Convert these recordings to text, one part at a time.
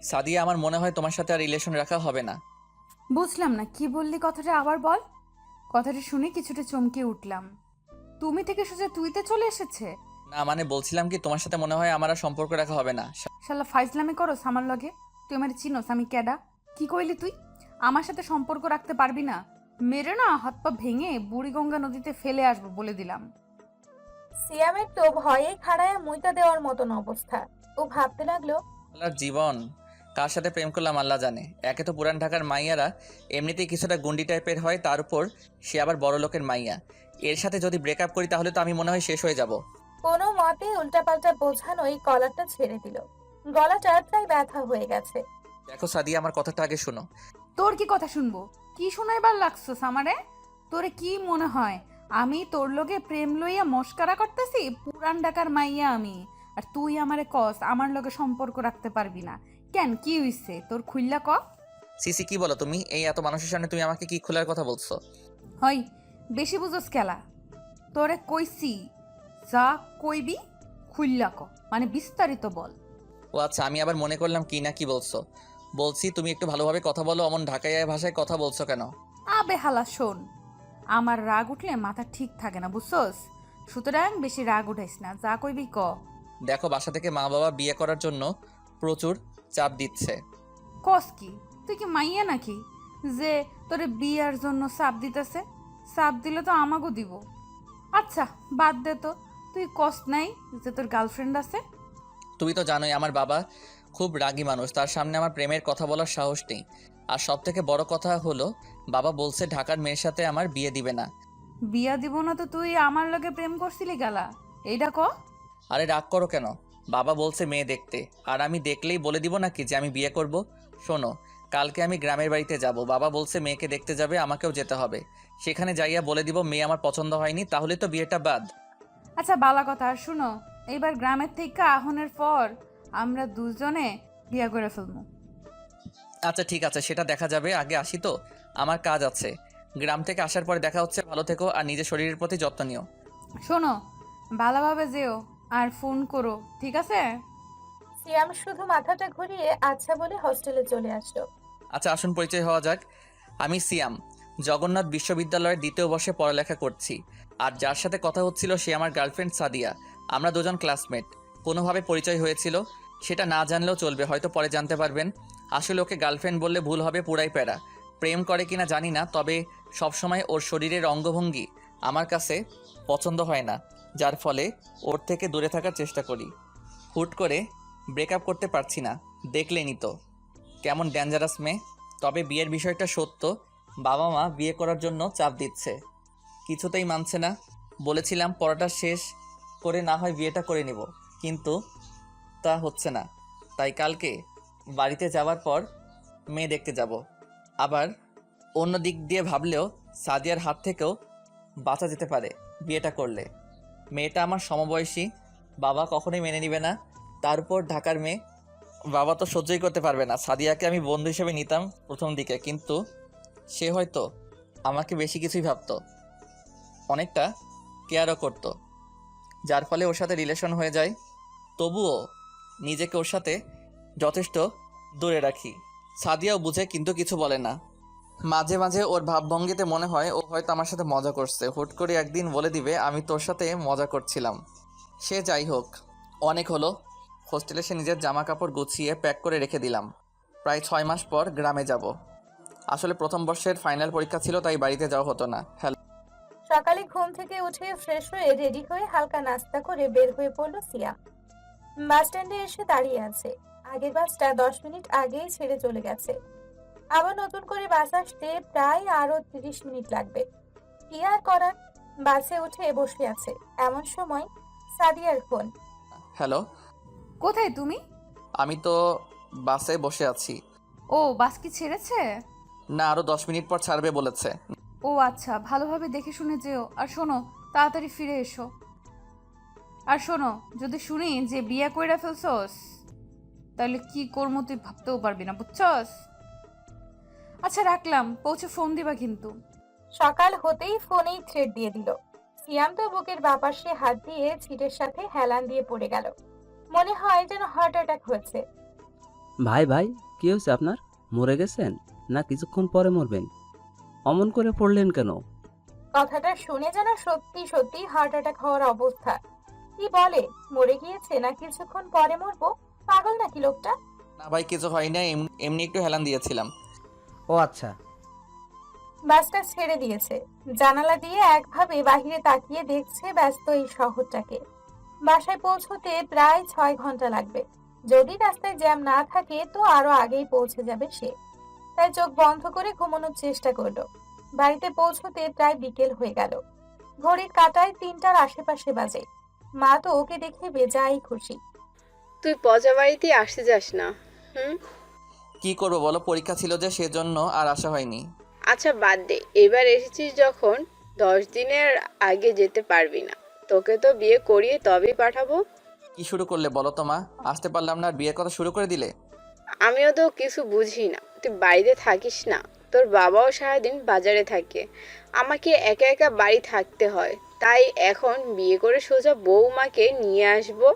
সাদিয়া, আমার মনে হয় তোমার সাথে আর রিলেশন রাখা হবে না। বুঝলাম না, কি বললি? কথাটা আবার বল। কথাটা শুনে কিছুটা চমকে উঠলাম। তুমি থেকে সোজা তুইতে চলে এসেছে। না মানে বলছিলাম কি, তোমার সাথে মনে হয় আমার আর সম্পর্ক রাখা হবে না। শালা ফাইজলামি করো আমার লগে। তুই আমার চিনোস আমি ক্যাডা? কি কইলি তুই? আমার সাথে সম্পর্ক রাখতে পারবি না? মেরে না হাত পা ভেঙে বুড়িগঙ্গা নদীতে ফেলে আসবো বলে দিলাম। সিয়ামের তো ভয়ে খাড়ায় মুইতা দেওয়ার মতন অবস্থা। ও ভাবতে লাগলো, আল্লাহর জীবন, কার সাথে প্রেম করলাম আল্লাহ জানে। একে তো পুরান ঢাকার মাইয়ারা এমনিতেই কিছুটা গুন্ডি টাইপের হয়, তার উপর সে আবার বড় লোকের মাইয়া। এর সাথে যদি ব্রেকআপ করি তাহলে তো আমি মনে হয় শেষ হয়ে যাব। কোনো মতে উল্টাপাল্টা বোঝানোই কলারটা ছেড়ে দিল। গলাটা প্রায় ব্যথা হয়ে গেছে। দেখো সাদিয়া, আমার কথাটা আগে শোনো। তোর কি কথা শুনবো? কি শোনাইবার লাগছস আমারে? তোরে কি মনে হয় আমি তোর লগে প্রেম লইয়া মস্কারা করতেছি? পুরান ঢাকার মাইয়া আমি, আর তুই আমারে কস আমার লগে সম্পর্ক রাখতে পারবি না? কেন, কি হইছে তোর? খুইল্লা ক। সিসি, কি বলো তুমি? এই এত মানুষের সামনে তুমি আমাকে কি খোলার কথা বলছো? হই, বেশি বুঝোস খেলা। তোরে কইছি যা কইবি খুইল্লা ক, মানে বিস্তারিত বল। ও আচ্ছা, আমি আবার মনে করলাম কি না কি বলছো। বলছি তুমি একটু ভালোভাবে কথা বলো, অমন ঢাকাইয়া ভাষায় কথা বলছো কেন? আবে হালা শোন, আমার রাগ উঠলে মাথা ঠিক থাকে না, বুঝছস? সুতরাং বেশি রাগ উঠাইস না, যা কইবি ক। দেখো, বাসা থেকে মা বাবা বিয়ে করার জন্য প্রচুর চাপ দিচ্ছে। কস কি? তুই কি মাইয়া নাকি যে তোরে বিয়ার জন্য চাপ দিতেছে? চাপ দিলে তো আমাগো দিব। আচ্ছা বাদ দে তো, তুই কস নাই যে তোর গার্লফ্রেন্ড আছে? তুমি তো জানোই আমার বাবা খুব রাগী মানুষ, তার সামনে আমার প্রেমের কথা বলার সাহস নেই। আর সব থেকে বড় কথা হলো, বাবা বলছে ঢাকার মেয়ের সাথে আমার বিয়ে দিবে না। বিয়া দিব না তো তুই আমার লগে প্রেম করছিলি গেলা, এইটা ক। আরে রাগ করো কেন? বাবা বলছে মেয়ে দেখতে, আর আমি দেখলেই বলে দিব নাকি যে আমি বিয়ে করব? শোনো, কালকে আমি গ্রামের বাড়িতে যাব, বাবা বলছে মেয়েকে দেখতে যাবে, আমাকেও যেতে হবে। সেখানে যাইয়া বলে দিব মেয়ে আমার পছন্দ হয়নি, তাহলে তো বিয়েটা বাদ। আচ্ছা বালা কথা, আর শুনো, এইবার গ্রামের থেকে আহনের পর আমরা দুজনে বিয়া করে ফেলবো। আচ্ছা ঠিক আছে, সেটা দেখা যাবে, আগে আসি তো, আমার কাজ আছে। গ্রাম থেকে আসার পরে দেখা হচ্ছে, ভালো থেকো আর নিজের শরীরের প্রতি যত্ন নিও। শোনো, ভালোভাবে যেও আর ফোন করো, ঠিক আছে? সিয়াম শুধু মাথাটা ঘুরিয়ে আচ্ছা বলে হোস্টেলে চলে আসলো। আচ্ছা আসুন পরিচয় হওয়া যাক। আমি সিয়াম, জগন্নাথ বিশ্ববিদ্যালয়ের দ্বিতীয় বর্ষে পড়ালেখা করছি। আর যার সাথে কথা হচ্ছিল সে আমার গার্লফ্রেন্ড সাদিয়া। আমরা দুজন ক্লাসমেট। কোনোভাবে পরিচয় হয়েছিল, সেটা না জানলেও চলবে, হয়তো পরে জানতে পারবেন। আসলে ওকে গার্লফ্রেন্ড বললে ভুল হবে, পুরাই প্যারা। প্রেম করে কিনা জানি না, তবে সবসময় ওর শরীরের অঙ্গভঙ্গি আমার কাছে পছন্দ হয় না, যার ফলে ওর থেকে দূরে থাকার চেষ্টা করি। হুট করে ব্রেকআপ করতে পারছি না, দেখলেনই তো কেমন ডেঞ্জারাস মেয়ে। তবে বিয়ের বিষয়টা সত্য, বাবা মা বিয়ে করার জন্য চাপ দিচ্ছে, কিছুতেই মানছে না। বলেছিলাম পড়াটা শেষ করে না হয় বিয়েটা করে নিব, কিন্তু তা হচ্ছে না। তাই কালকে বাড়িতে যাওয়ার পর মেয়ে দেখতে যাব। আবার অন্য দিক দিয়ে ভাবলেও সাদিয়ার হাত থেকেও বাঁচা যেতে পারে বিয়েটা করলে। মেয়েটা আমার সমবয়সী, বাবা কখনোই মেনে নেবে না, তার উপর ঢাকার মেয়ে। বাবা তো সহ্যই করতে পারবে না। সাদিয়াকে আমি বন্ধু হিসেবে নিতাম প্রথম দিকে, কিন্তু সে হয়তো আমাকে বেশি কিছুই ভাবতো, অনেকটা কেয়ারও করতো, যার ফলে ওর সাথে রিলেশন হয়ে যায়। তবুও নিজেকে ওর সাথে যথেষ্ট দূরে রাখি। সাদিয়াও বুঝে কিন্তু কিছু বলে না। মাঝে মাঝে ওর ভাবভঙ্গিতে মনে হয় ও হয়তো আমার সাথে মজা করছে, হুট করে একদিন বলে দিবে আমি তোর সাথে মজা করছিলাম। সে যাই হোক, অনেক হলো। হোস্টেলে সে নিজের জামা কাপড় গুছিয়ে প্যাক করে রেখে দিলাম। প্রায় 6 মাস পর গ্রামে যাব। আসলে প্রথম বর্ষের ফাইনাল পরীক্ষা ছিল, তাই বাড়িতে যাওয়া হতো না। হ্যালো। সকালে ঘুম থেকে উঠে ফ্রেশ হয়ে রেডি হয়ে হালকা নাস্তা করে বের হয়ে পড়লো সিয়াম। বাস স্ট্যান্ডে এসে দাঁড়িয়ে আছে। আগের বাসটা 10 মিনিট আগেই ছেড়ে চলে গেছে। আবার নতুন করে বাস আসতে প্রায় আরো 30 মিনিট লাগবে। কি আর করার, বাসে উঠে বসে আছে। এমন সময় সাদিয়ার ফোন। হ্যালো। কোথায় তুমি? আমি তো বাসে বসে আছি। ও, বাস কি ছেড়েছে? না, আরও 10 মিনিট পর ছাড়বে বলেছে। ও আচ্ছা, ভালোভাবে দেখে শুনে যেও, আর শোনো তাড়াতাড়ি ফিরে এসো। আর শোনো, যদি শুনি যে বিয়া কইরা ফেলছস তাহলে কি করবো তুই ভাবতেও পারবি না, বুঝছস? আচ্ছা রাখলাম, পৌঁছে ফোন দিবা কিন্তু। সকাল হতেই ফোনেই থ্রেড দিয়ে দিল। সিয়াম তো বুকের বাপাশে হাত দিয়ে ছিটের সাথে হেলান দিয়ে পড়ে গেল। মনে হয় যেন হার্ট অ্যাটাক হয়েছে। ভাই ভাই, কি হয়েছে আপনার? মরে গেছেন না কিছুক্ষণ পরে মরবেন? অমন করে পড়লেন কেন? কথাটা শুনে যেন সত্যি সত্যি হার্ট অ্যাটাক হওয়ার অবস্থা। কি বলে, মরে গিয়েছে না কিছুক্ষণ পরে মরবো? পাগল নাকি লোকটা? না ভাই, কিছু হয় না, এমনি একটু হেলান দিয়েছিলাম। ও আচ্ছা। বাসটা ছেড়ে দিয়েছে। জানালা দিয়ে একভাবে বাহিরে তাকিয়ে দেখছে ব্যস্ত এই শহরটাকে। বাসায় পৌঁছতে প্রায় 6 ঘন্টা লাগবে। যদি রাস্তায় জ্যাম না থাকে তো আরো আগেই পৌঁছে যাবে সে। তাই চোখ বন্ধ করে ঘুমানোর চেষ্টা করলো। বাড়িতে পৌঁছতে প্রায় বিকেল হয়ে গেল। ঘড়ির কাঁটায় 3টার আশেপাশে বাজে। মা তো ওকে দেখে বেজায় খুশি। তুই পচা বাড়িতে আসতে যাস না। হুম। কি করবো বলো, পরীক্ষা ছিল যে, সেজন্য আর আসা হয়নি। আচ্ছা বাদ দে, এবার এসেছিস যখন 10 দিনের আগে যেতে পারবি না। তোকে তো বিয়ে করিয়ে তবেই পাঠাবো। কি শুরু করলে বলো তো মা? আসতে পারলাম না আর বিয়ের কথা শুরু করে দিলে। আমিও তো কিছু বুঝি না, তুই বাড়িতে থাকিস না, তোর বাবাও সারাদিন বাজারে থাকে, আমাকে একা একা বাড়ি থাকতে হয়। তাই এখন বিয়ে করে সোজা বউমাকে নিয়ে আসবো,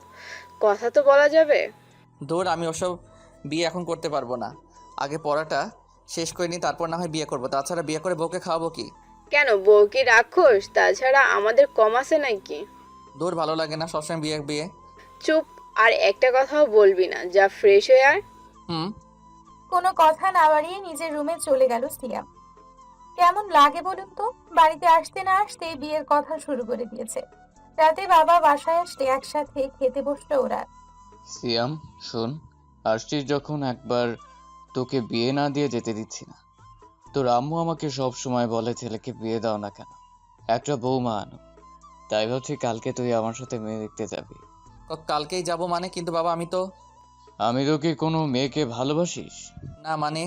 কথা তো বলা যাবে। ধুর, আমি ওসব বিয়ে এখন করতে পারবো না। আগে পড়াটা শেষ করে নি, তারপর না হয় বিয়ে করবো। তাছাড়া বিয়ে করে বউকে খাওয়াবো কি? কেন, বউ কি রাক্ষস? তাছাড়া আমাদের কম আছে নাকি? ধুর, ভালো লাগে না সবসময় বিয়ে বিয়ে। চুপ, আর একটা কথাও বলবি না, যা ফ্রেশ হয়ে আয়। হুম। কোনো কথা না বাড়িয়ে নিজের রুমে চলে গেল সিয়াম। কেমন লাগে বলুন তো, বাড়িতে আসতে না আসতেই বিয়ের কথা শুরু করে দিয়েছে। রাতে বাবা বাসায় আসতে একসাথে খেতে বসলো ওরা। সিয়াম, শোন, আসছিস যখন একবার, তোকে বিয়ে না দিয়ে যেতে দিচ্ছি না। তোর আম্মু আমাকে সব সময় বলে ছেলেকে বিয়ে দাও না কেন, একটা বৌমা আনো। তাই ভাবছি কালকে তুই আমার সাথে মেয়ে দেখতে যাবি। কালকেই যাব মানে? কিন্তু বাবা, আমি তো। আমি তোকে কোনো মেয়েকে ভালোবাসিস? না মানে?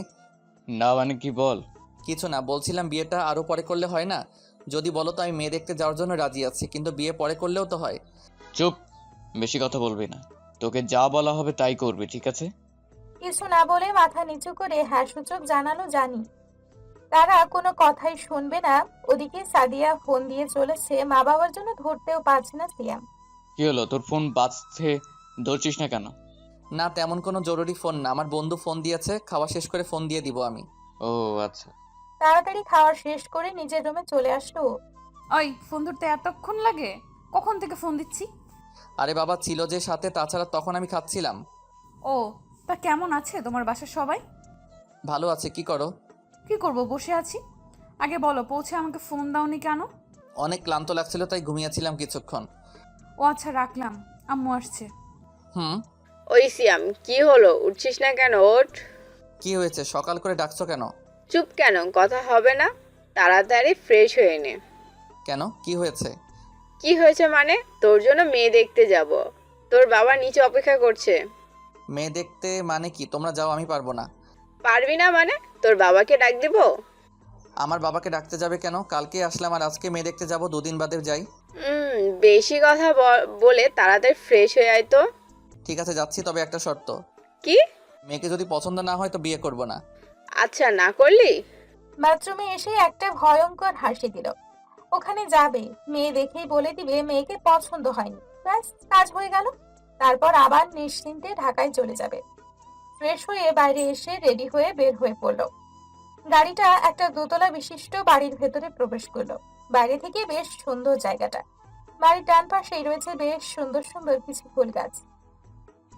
না মানে কি বল। কিছু না, বলছিলাম বিয়েটা আরও পরে করলে হয় না? যদি বলো তো আমি মেয়ে দেখতে যাওয়ার জন্য রাজি আছি, কিন্তু বিয়ে পরে করলেও তো হয়। চুপ, বেশি কথা বলবি না। তোকে যা বলা হবে তাই করবি, ঠিক আছে? কিছু না বলে মাথা নিচু করে হ্যাঁ সূচক জানালো জানি। তারা কোনো কথাই শুনবে না। ওদিকে সাদিয়া ফোন দিয়ে চলেছে, মা বাবার জন্য ধরতেও পারছে না সিয়াম। কি হলো, তোর ফোন বাজছে, ধরছিস না কেন? না, তেমন কোনো জরুরি ফোন না, আমার বন্ধু ফোন দিয়েছে, খাওয়া শেষ করে ফোন দিয়ে দিব আমি। ও আচ্ছা। তাড়াতাড়ি খাওয়া শেষ করে নিজের রুমে চলে আসলো ও। ওই ফোন ধরতে এতক্ষণ লাগে? কখন থেকে ফোন দিচ্ছি? আরে বাবা ছিল যে সাথে, তাছাড়া তখন আমি খাচ্ছিলাম। ও, তা কেমন আছে তোমার বাসার সবাই? ভালো আছে। কি করো? কি করব, বসে আছি। আগে বলো, পৌঁছে আমাকে ফোন দাওনি কেন? অনেক ক্লান্ত লাগছিল তাই ঘুমিয়েছিলাম কিছুক্ষণ। ও আচ্ছা, রাখলাম, আম্মু আসছে। হুম। ওই সিয়াম, কি হলো, উঠছিস না কেন? ওঠ। কি হয়েছে, সকাল করে ডাকছো কেন? চুপ কেন, কথা হবে না? তাড়াতাড়ি ফ্রেশ হয়ে নে। কেন, কি হয়েছে? কি হয়েছে মানে? তোর জন্য মেয়ে দেখতে যাব, তোর বাবা নিচে অপেক্ষা করছে। মেয়ে দেখতে মানে কি? তোমরা যাও, আমি পারবো না। পারবি না মানে? তোর বাবাকে ডাক দিব? আমার বাবাকে ডাকতে যাবে কেন? কালকে আসলাম আর আজকে মেয়ে দেখতে যাব, 2 দিন বাদে যাই। বেশি কথা বলে তাড়াতাড়ি ফ্রেশ হয়ে আয় তো। ঠিক আছে যাচ্ছি, তবে একটা শর্ত। কি? মেয়েকে যদি পছন্দ না হয় তো বিয়ে করব না। আচ্ছা, না করলি? বাথরুমে এসে একটা ভয়ঙ্কর হাসি দিল। ওখানে যাবে, মেয়ে দেখেই বলে দিবে মেয়েকে পছন্দ হয়নি, ব্যাস কাজ হয়ে গেল। তারপর আবার নিশ্চিন্তে ঢাকায় চলে যাবে। ফ্রেশ হয়ে বাইরে এসে রেডি হয়ে বের হয়ে পড়লো। গাড়িটা একটা দোতলা বিশিষ্ট বাড়ির ভেতরে প্রবেশ করলো। বাইরে থেকে বেশ সুন্দর জায়গাটা। বাড়ির ডান পাশেই রয়েছে বেশ সুন্দর সুন্দর কিছু ফুল গাছ।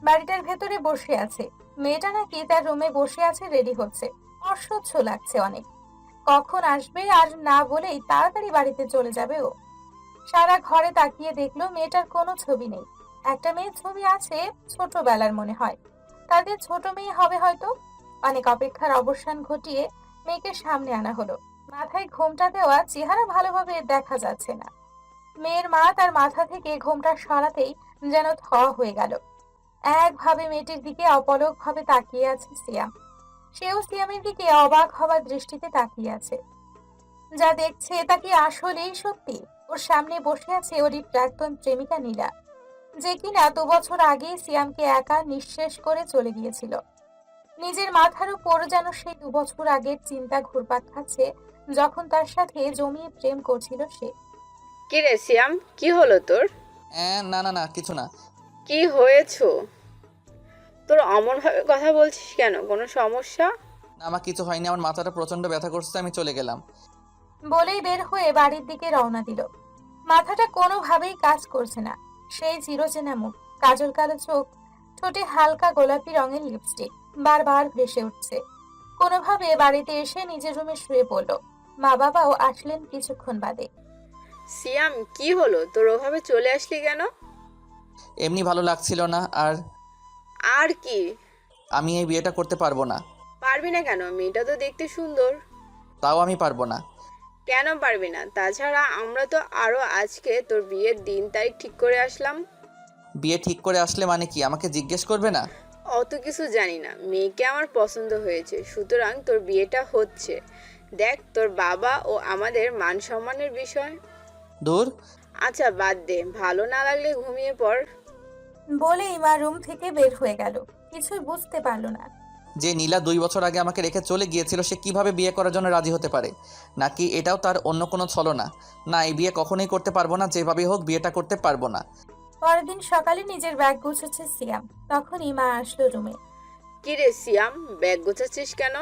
বাড়িটার ভেতরে বসে আছে মেয়েটা, নাকি তার রুমে বসে আছে, রেডি হচ্ছে। অসহ্য লাগছে অনেক। কখন আসবে আর না বলেই তাড়াতাড়ি বাড়িতে চলে যাবে ও। সারা ঘরে তাকিয়ে দেখলো মেয়েটার কোনো ছবি নেই। একটা মেয়ের ছবি আছে, ছোটবেলার মনে হয়। তাদের ছোট মেয়ে হবে হয়তো। অনেক অপেক্ষার অবসান ঘটিয়ে মেয়েকে সামনে আনা হলো। মাথায় ঘোমটা দেওয়া, চেহারা ভালোভাবে দেখা যাচ্ছে না। মেয়ের মা তার মাথা থেকে ঘোমটা সরাতেই যেন থ হয়ে গেল। একভাবে মেয়েটির দিকে অপলক ভাবে তাকিয়ে আছে সিয়াম। সেও সিয়ামের দিকে অবাক হবার দৃষ্টিতে তাকিয়ে আছে। যা দেখছে তা কি আসলেই সত্যি? ওর সামনে বসে আছে ওরই প্রাক্তন প্রেমিকা নীলা, যে কিনা 2 বছর আগে সিয়ামকে একা নিঃশেষ করে চলে গিয়েছিল। নিজের মাথার উপর যেন সেই 2 বছর আগের চিন্তা ঘুরপাক খাচ্ছে, যখন তার সাথে জমিয়ে প্রেম করছিল সে। কি রে সিয়াম, কি হলো তোর? না না না, কিছু না। কি হয়েছো? তোর অমনভাবে কথা বলছিস কেন? কোনো সমস্যা? না, আমার কিছু হয়নি, আমার মাথাটা প্রচণ্ড ব্যথা করছে, আমি চলে গেলাম। বলেই বের হয়ে বাড়ির দিকে রওনা দিল। মাথাটা কোনোভাবেই কাজ করছে না। সেই চিরচেনা মুখ, কাজল কালো চোখ, ঠোঁটে হালকা গোলাপি রঙের লিপস্টিক বারবার ভেসে উঠছে। কোনোভাবে বাড়িতে এসে নিজের রুমে শুয়ে পড়ল। মা বাবাও আসলেন কিছুক্ষণ বাদে। সিয়াম, কি হলো তোর? ওভাবে চলে আসলি কেন? এমনি ভালো লাগছিল না, আর আর কি? আমি এই বিয়েটা করতে পারবো না। পারবি না কেন? মেয়েটা তো দেখতে সুন্দর। তাও আমি পারবো না। কেন পারবি না? তাছাড়া আমরা তো আরো আজকে তোর বিয়ের দিন তারিখ ঠিক করে আসলাম। বিয়ে ঠিক করে আসলে মানে কি, আমাকে জিজ্ঞেস করবে না? অত কিছু জানি না, মেয়েকে আমার পছন্দ হয়েছে, সুতরাং তোর বিয়েটা হচ্ছে। দেখ, তোর বাবা ও আমাদের মান সম্মানের বিষয়। দূর। আচ্ছা বাদ দে, ভালো না লাগলে ঘুমিয়ে পড়। বলেই মা রুম থেকে বের হয়ে গেল। কিছুই বুঝতে পারল না। যে নীলা 2 বছর আগে আমাকে রেখে চলে গিয়েছিল, সে কিভাবে বিয়ে করার জন্য রাজি হতে পারে? নাকি এটাও তার অন্য কোনো ছলনা? না, এই বিয়ে কখনোই করতে পারবো না, যেভাবে হোক বিয়েটা করতে পারবো না। পরের দিন সকালে নিজের ব্যাগ গুছাচ্ছে সিয়াম। তখনই মা আসলো রুমে। কি রে সিয়াম, ব্যাগ গোছাচ্ছিস কেন?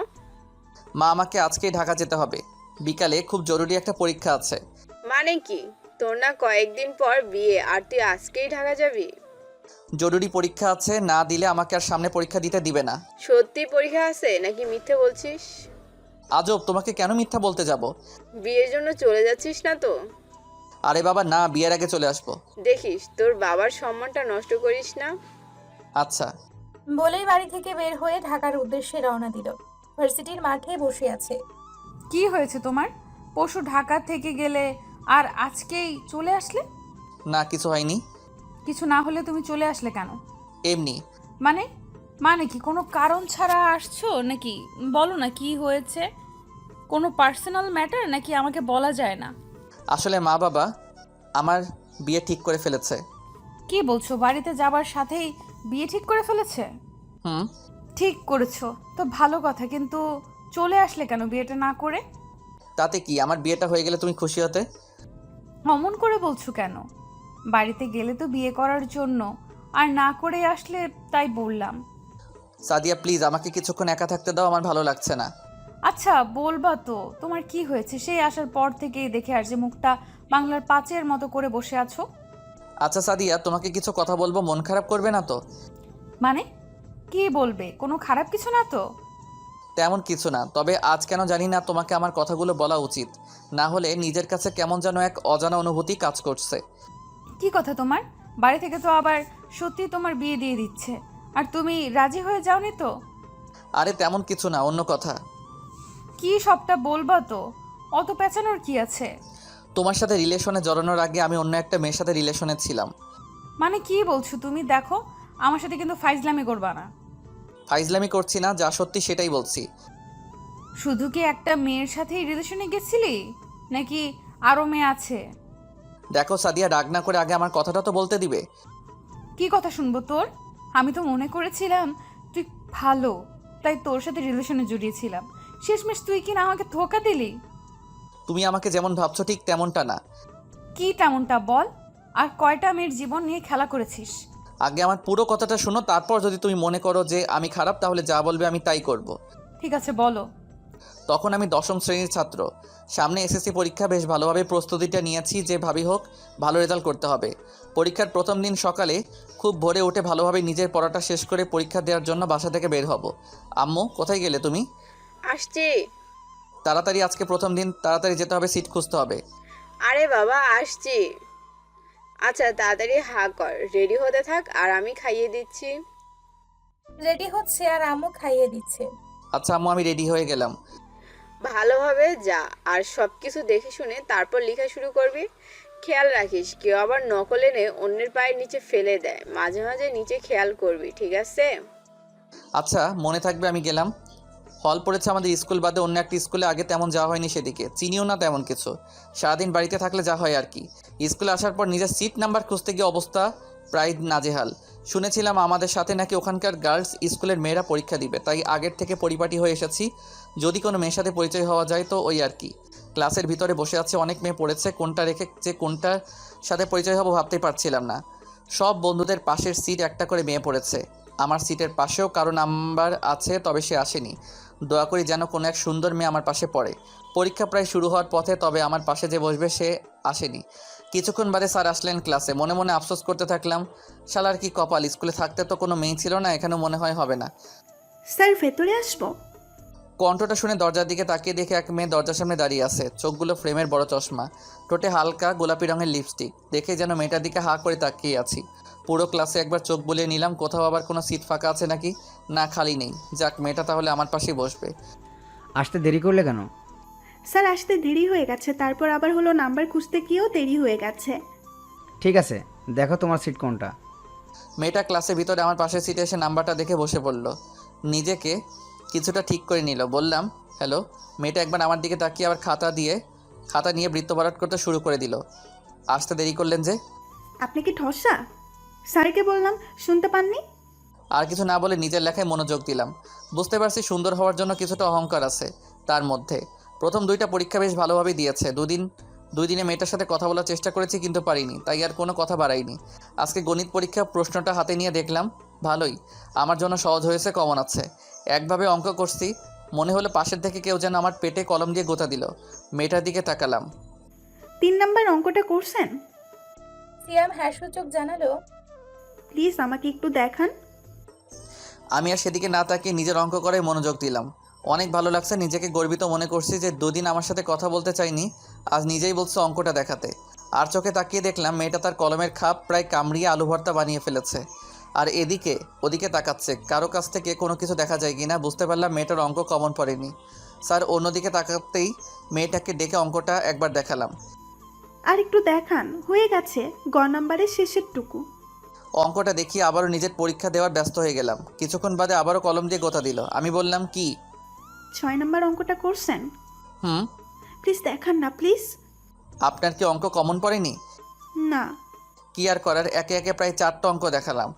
মা, আমাকে আজকেই ঢাকা যেতে হবে, বিকালে খুব জরুরি একটা পরীক্ষা আছে। মানে কি? তোর না কয়েকদিন পর বিয়ে, আর তুই আজকেই ঢাকা যাবি? জরুরি পরীক্ষা আছে, না দিলে আমাকে আর সামনে পরীক্ষা দিতে দিবে না। সত্যি পরীক্ষা আছে নাকি মিথ্যে বলছিস? আজব, তোমাকে কেন মিথ্যা বলতে যাব? বিয়ের জন্য চলে যাচ্ছিস না তো? আরে বাবা না, বিয়ের আগে চলে আসবো। দেখিস তোর বাবার সম্মানটা নষ্ট করিস না। আচ্ছা। বলেই বাড়ি থেকে বের হয়ে ঢাকার উদ্দেশ্যে রওনা দিল। ভার্সিটির মাঠে বসে আছে। কি হয়েছে তোমার? পরশু ঢাকা থেকে গেলে আর আজকেই চলে আসলে? না, কিছু হয়নি। কিছু না হলে তুমি চলে আসলে কেন? এমনি। মানে মানে কি কোনো কারণ ছাড়া আসছো নাকি? বলো না কি হয়েছে। কোনো পার্সোনাল ম্যাটার নাকি আমাকে বলা যায় না? আসলে মা বাবা আমার বিয়ে ঠিক করে ফেলেছে। কি বলছো? বাড়িতে যাবার সাথেই বিয়ে ঠিক করে ফেলেছে? হুম। ঠিক করেছো তো ভালো কথা, কিন্তু চলে আসলে কেন বিয়েটা না করে? তাতে কি, আমার বিয়েটা হয়ে গেলে তুমি খুশি হতে? অমন করে বলছো কেন? বাড়িতে গেলে তো বিয়ে করার জন্য, আর না করে আসলে তাই বললাম। সাদিয়া প্লিজ, আমাকে কিছুক্ষণ একা থাকতে দাও, আমার ভালো লাগছে না। আচ্ছা বলবা তো তোমার কি হয়েছে? সেই আসার পর থেকেই দেখে আসছে মুখটা বাংলার পাঁচের মতো করে বসে আছো। আচ্ছা সাদিয়া, তোমাকে কিছু কথা বলবো, মন খারাপ করবে না তো? মানে কি বলবে? কোনো খারাপ কিছু না তো? তেমন কিছু না, তবে আজ কেন জানি না তোমাকে আমার কথাগুলো বলা উচিত, না হলে নিজের কাছে কেমন যেন এক অজানা অনুভূতি কাজ করছে। কি কথা তোমার? বাড়ি থেকে তো আবার সত্যি তোমার বিয়ে দিয়ে দিচ্ছে, আর তুমি রাজি হয়ে যাওনি তো? আরে তেমন কিছু না, অন্য কথা। কি সবটা বলবা তো? অত পেঁচানোর কি আছে? তোমার সাথে রিলেশনে জড়ানোর আগে আমি অন্য একটা মেয়ের সাথে রিলেশনে ছিলাম। মানে কি বলছো তুমি? দেখো, আমার সাথে কিন্তু ফাইজলামি করবা না। ফাইজলামি করছি না, যা সত্যি সেটাই বলছি। শুধু কি একটা মেয়ের সাথেই রিলেশনে গেছিলি নাকি আরো মেয়ে আছে? দেখো সাদিয়া, রাগ না করে আগে আমার কথাটা তো বলতে দিবে। কি কথা শুনবো তোর? আমি তো মনে করেছিলাম তুই ভালো, তাই তোর সাথে রিলেশনে জড়িয়েছিলাম। শেষমেশ তুই কি না আমাকে ধোকা দিলি? তুমি আমাকে যেমন ভাবছো ঠিক তেমনটা না। কি তেমনটা বল? আর কয়টা মেয়ের জীবন নিয়ে খেলা করেছিস? আগে আমার পুরো কথাটা শোনো, তারপর যদি তুমি মনে করো যে আমি খারাপ, তাহলে যা বলবে আমি তাই করব। ঠিক আছে বলো। তখন আমি 10ম শ্রেণীর ছাত্র। সামনে এসএসসি পরীক্ষা, বেশ ভালোভাবে প্রস্তুতিটা নিয়েছি যে ভাবি হোক ভালো রেজাল্ট করতে হবে। পরীক্ষার প্রথম দিন সকালে খুব ভোরে উঠে ভালোভাবে নিজের পড়াটা শেষ করে পরীক্ষা দেওয়ার জন্য বাসা থেকে বের হব। আম্মু, কোথায় গেলে তুমি? আসছি। তাড়াতাড়ি, আজকে প্রথম দিন, তাড়াতাড়ি যেতে হবে, সিট খুঁজতে হবে। আরে বাবা আসছি। আচ্ছা তাড়াতাড়ি হা কর, রেডি হতে থাক আর আমি খাইয়ে দিচ্ছি। রেডি হচ্ছে আর আম্মু খাইয়ে দিচ্ছে। আচ্ছা আম্মু, আমি রেডি হয়ে গেলাম। ভালোভাবে যা, আর সব কিছু দেখে শুনে তারপর লেখা শুরু করবি। খেয়াল রাখিস কেউ আবার নকল এনে অন্যের পায়ের নিচে ফেলে দেয়, মাঝে মাঝে নিচে খেয়াল করবি, ঠিক আছে? আচ্ছা মনে থাকবে, আমি গেলাম। হল পড়েছে আমাদের স্কুল বাদে অন্য একটা স্কুলে, আগে তেমন যাওয়া হয়নি, সেদিকে চিনিও না তেমন কিছু। সারাদিন বাড়িতে থাকলে যা হয় আর কি। স্কুলে আসার পর নিজের সিট নাম্বার খুঁজতে গিয়ে অবস্থা প্রায় নাজেহাল। শুনেছিলাম আমাদের সাথে নাকি ওখানকার গার্লস স্কুলের মেয়েরা পরীক্ষা দিবে, তাই আগের থেকে পরিপাটি হয়ে এসেছি, যদি কোনো মেয়ের সাথে পরিচয় হওয়া যায় তো ওই আর কি। ক্লাসের ভিতরে বসে আছে অনেক মেয়ে পড়েছে, কোনটা রেখে যে কোনটার সাথে পরিচয় হবো ভাবতেই পারছিলাম না। সব বন্ধুদের পাশের সিট একটা করে মেয়ে পড়েছে। আমার সিটের পাশেও কারো নাম্বার আছে, তবে সে আসেনি। দোয়া করি যেন কোনো এক সুন্দর মেয়ে আমার পাশে পড়ে। পরীক্ষা প্রায় শুরু হওয়ার পথে, তবে আমার পাশে যে বসবে সে আসেনি। কিছুক্ষণ বাদে স্যার আসলেন ক্লাসে। মনে মনে আফসোস করতে থাকলাম, শালার কি কপাল, স্কুলে থাকতে তো কোনো মেয়ে ছিল না, এখানেও মনে হয় হবে না। স্যার ভেতরে আসবো? কণ্ঠটা শুনে দরজার দিকে তাকিয়ে দেখে এক মেয়ে দরজার সামনে দাঁড়িয়ে আছে, চোখগুলো ফ্রেমের বড় চশমা, ঠোঁটে হালকা গোলাপি রঙের লিপস্টিক। দেখে যেন মেয়েটার দিকে হাঁ করে তাকিয়ে আছি। পুরো ক্লাসে একবার চোখ বুলিয়ে নিলাম, কোথাও আবার কোনো সিট ফাঁকা আছে নাকি। না, খালি নেই। যাক, মেয়েটা তাহলে আমার পাশেই বসবে। আসতে দেরি করলে কেন? স্যার আসতে দেরি হয়ে গেছে, তারপর আবার হলো নাম্বার খুঁজতে গিয়েও দেরি হয়ে গেছে। ঠিক আছে, দেখো তোমার সিট কোনটা। মেয়েটা ক্লাসের ভিতরে আমার পাশের সিটে এসে নাম্বারটা দেখে বসে পড়ল। নিজেকে কিছুটা ঠিক করে নিল। বললাম, হ্যালো। মেয়েটা একবার আমার দিকে তাকিয়ে আবার খাতা নিয়ে বৃত্ত ভরাট করতে শুরু করে দিল। আসতে দেরি করলেন যে? আপনি কি ঠসা? স্যারকে বললাম, শুনতে পাননি? আর কিছু না বলে নিজের লেখায় মনোযোগ দিলাম। বুঝতে পারছি সুন্দর হওয়ার জন্য কিছুটা অহংকার আছে তার মধ্যে। প্রথম 2টা পরীক্ষা বেশ ভালোভাবেই দিয়েছে। দুই দিনে মেয়েটার সাথে কথা বলার চেষ্টা করেছি, কিন্তু পারিনি, তাই আর কোনো কথা বাড়াইনি। আজকে গণিত পরীক্ষা প্রশ্নটা হাতে নিয়ে দেখলাম, ভালোই, আমার জন্য সহজ হয়েছে, কমন আছে। একভাবে অঙ্ক করছি, মনে হলো পাশের থেকে কেউ যেন আমার পেটে কলম দিয়ে গোতা দিল। মেয়েটার দিকে তাকালাম। 3 নাম্বার অঙ্কটা করছেন? সিয়াম হ্যাসূচক জানালো, প্লিজ আমাকে একটু দেখান। আমি আর সেদিকে না তাকিয়ে নিজের অঙ্ক করে মনোযোগ দিলাম। অনেক ভালো লাগছে, নিজেকে গর্বিত মনে করছি যে 2 দিন আমার সাথে কথা বলতে চাইনি, আজ নিজেই বলছে অঙ্কটা দেখাতে। আর চোখে তাকিয়ে দেখলাম মেয়েটা তার কলমের খাপ প্রায় কামড়িয়ে আলু ভর্তা বানিয়ে ফেলেছে। আর ওদিকে তাকাচ্ছে। কারো কাছ থেকে কোনো কিছু দেখা যায় কিনা বুঝতে পারলাম মেয়েটার অঙ্ক কমন পড়েনি। স্যার অন্যদিকে তাকাতেই মেয়েটাকে ডেকে অঙ্কটা একবার দেখালাম। আর একটু দেখান, হয়ে গেছে, গ নাম্বারের শেষের টুকু। অঙ্কটা দেখিয়ে আবারও নিজের পরীক্ষা দেওয়ার ব্যস্ত হয়ে গেলাম। কিছুক্ষণ বাদে আবারও কলম দিয়ে গোতা দিল। আমি বললাম, কি? 6 নাম্বার অঙ্কটা করছেন? হুম। প্লিজ দেখান না, প্লিজ। আপনার কি অঙ্ক কমন পড়েনি? না। কি আর করার, একে একে প্রায় 4টা অঙ্ক দেখালাম।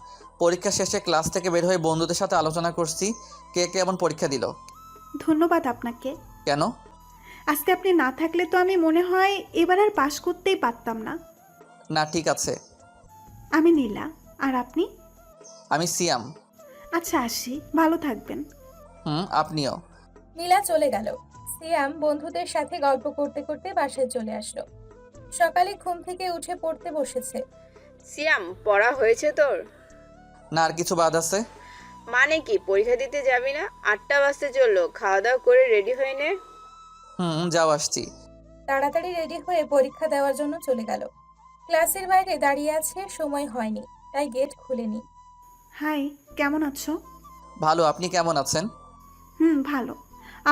পরীক্ষা শেষে ক্লাস থেকে বের হয়ে বন্ধুদের সাথে আলোচনা করছি কে কেমন পরীক্ষা দিল। ধন্যবাদ আপনাকে। কেন? আজকে আপনি না থাকলে তো আমি মনে হয় এবার আর পাশ করতেই পারতাম না। না, ঠিক আছে। আমি নীলা, আর আপনি? আমি সিয়াম। আচ্ছা আসি, ভালো থাকবেন। আপনিও। নীলা চলে গেল। সিয়াম বন্ধুদের সাথে গল্প করতে করতে বাসায় চলে আসলো। সকালে ঘুম থেকে উঠে পড়তে বসেছে। সিয়াম, পড়া হয়েছে তোর? না, আর কিছু বাদ আছে? মানে কি, পরীক্ষা দিতে যাবি না? 8টা বাজতে চললো, খাওয়া দাওয়া করে রেডি হয়ে নে। যাও, আসছি। তাড়াতাড়ি রেডি হয়ে পরীক্ষা দেওয়ার জন্য চলে গেল। ক্লাসের বাইরে দাঁড়িয়ে আছে, সময় হয়নি, তাই গেট খুলেনি। হাই, কেমন আছো? ভালো, আপনি কেমন আছেন? ভালো।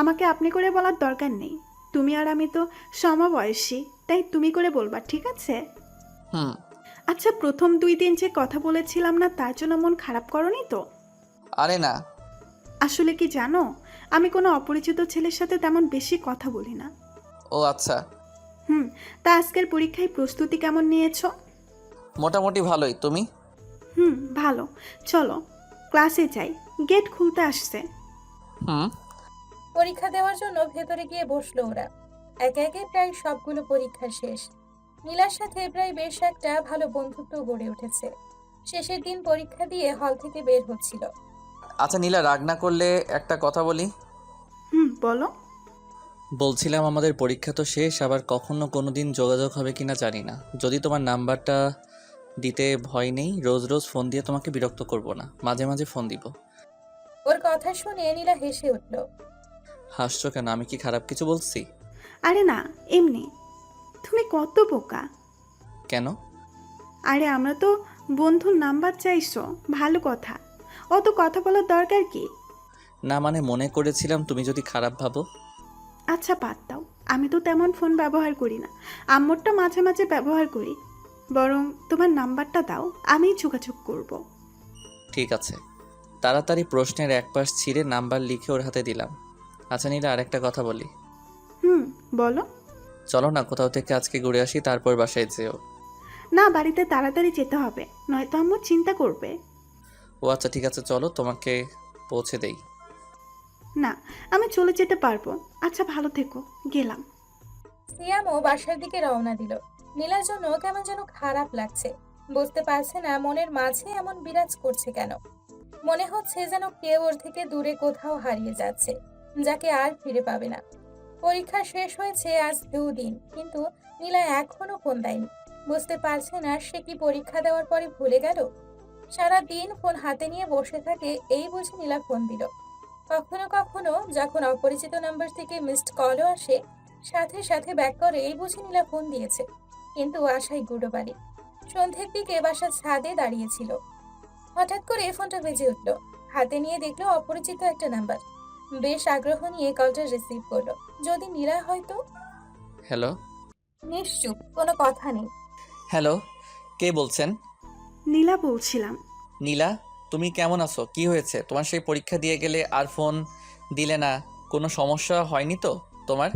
আমাকে আপনি করে বলার দরকার নেই। তুমি আর আমি তো সমবয়সী, তাই তুমি করে বলবা, ঠিক আছে? হুম। আচ্ছা, প্রথম 2 দিন যে কথা বলেছিলাম না, তার জন্য মন খারাপ করনি তো? আরে না। আসলে কি জানো, আমি কোনো অপরিচিত ছেলের সাথে তেমন বেশি কথা বলি না। ও আচ্ছা। তা আজকের পরীক্ষায় প্রস্তুতি কেমন নিয়েছো? মোটামুটি ভালোই। তুমি? ভালো। চলো ক্লাসে যাই, গেট খুলতে আসছে। পরীক্ষা দেওয়ার জন্য ভেতরে গিয়ে বসলো ওরা। একে একে প্রায় সবগুলো পরীক্ষা শেষ। নীলার সাথে প্রায় বেশ একটা ভালো বন্ধুত্ব গড়ে উঠেছে। শেষের দিন পরীক্ষা দিয়ে হল থেকে বের হচ্ছিল। আচ্ছা নীলা, রাগ না করলে একটা কথা বলি। বলো। বলছিলাম আমাদের পরীক্ষা তো শেষ, আবার কখনো কোনো দিন যোগাযোগ হবে কিনা জানি না। যদি তোমার নাম্বারটা দিতে ভয় নেই, রোজ রোজ ফোন দিয়ে তোমাকে বিরক্ত করব না, মাঝে মাঝে ফোন দিব। ওর কথা শুনে নীলা হেসে উঠল। হাসছো কেন? আমি কি খারাপ কিছু বলছি? আরে না, এমনি। তুমি কত বোকা। কেন? আরে আমরা তো বন্ধুর নাম্বার চাইছো, ভালো কথা। অত কথা বলার দরকার কি? না মানে মনে করেছিলাম তুমি যদি খারাপ ভাবো। আচ্ছা বাদ দাও, আমি তো তেমন ফোন ব্যবহার করি না, আম্মুরটা মাঝে মাঝে ব্যবহার করি। বরং তোমার নাম্বারটা দাও, আমিই যোগাযোগ করব। ঠিক আছে। তাড়াতাড়ি প্রশ্নের এক পাশ ছিঁড়ে নাম্বার লিখে ওর হাতে দিলাম। আচ্ছা নীলা, আরেকটা কথা বলি। বলো। চলো না কোথাও থেকে আজকে ঘুরে আসি, তারপর বাসায় যেও। না, বাড়িতে তাড়াতাড়ি যেতে হবে, নয়তো আম্মু চিন্তা করবে। ও আচ্ছা ঠিক আছে, চলো তোমাকে পৌঁছে দেই। না, আমি চলে যেতে পারবো। আচ্ছা ভালো থেকো, গেলাম। সিয়ামও বাসার দিকে রওনা দিল। নীলার জন্য কেমন যেন খারাপ লাগছে, বুঝতে পারছে না মনের মাঝে এমন বিরাজ করছে কেন। মনে হচ্ছে যেন কেউ ওর থেকে দূরে কোথাও হারিয়ে যাচ্ছে, যাকে আর ফিরে পাবে না। পরীক্ষা শেষ হয়েছে আজ 2 দিন, কিন্তু নীলা এখনো ফোন দেয়নি। বুঝতে পারছে না সে কি পরীক্ষা দেওয়ার পরে ভুলে গেল। সারা দিন ফোন হাতে নিয়ে বসে থাকে, এই বুঝে নীলা ফোন দিল। কখনো কখনো যখন অপরিচিত নাম্বার থেকে মিসড কলও আসে, সাথে সাথে ব্যাক করে, এই বুঝে নীলা ফোন দিয়েছে। কিন্তু আশাই গুঁড়ো বাড়ি। সন্ধ্যের দিকে বাসার ছাদে দাঁড়িয়েছিল। হঠাৎ করে ফোনটা বেজে উঠলো। হাতে নিয়ে দেখলো অপরিচিত একটা নাম্বার। বেশ আগ্রহ নিয়ে কলটা রিসিভ করলো। যদি নীলা হয়তো। হ্যালো। নিশ্চুপ, কোনো কথা নেই। হ্যালো, কে বলছেন? নীলা বলছিলাম। নীলা, তুমি কেমন আছো? কি হয়েছে? তোমার সেই পরীক্ষা দিয়ে গেলে আর ফোন দিলে না, কোনো সমস্যা হয়নি তো তোমার?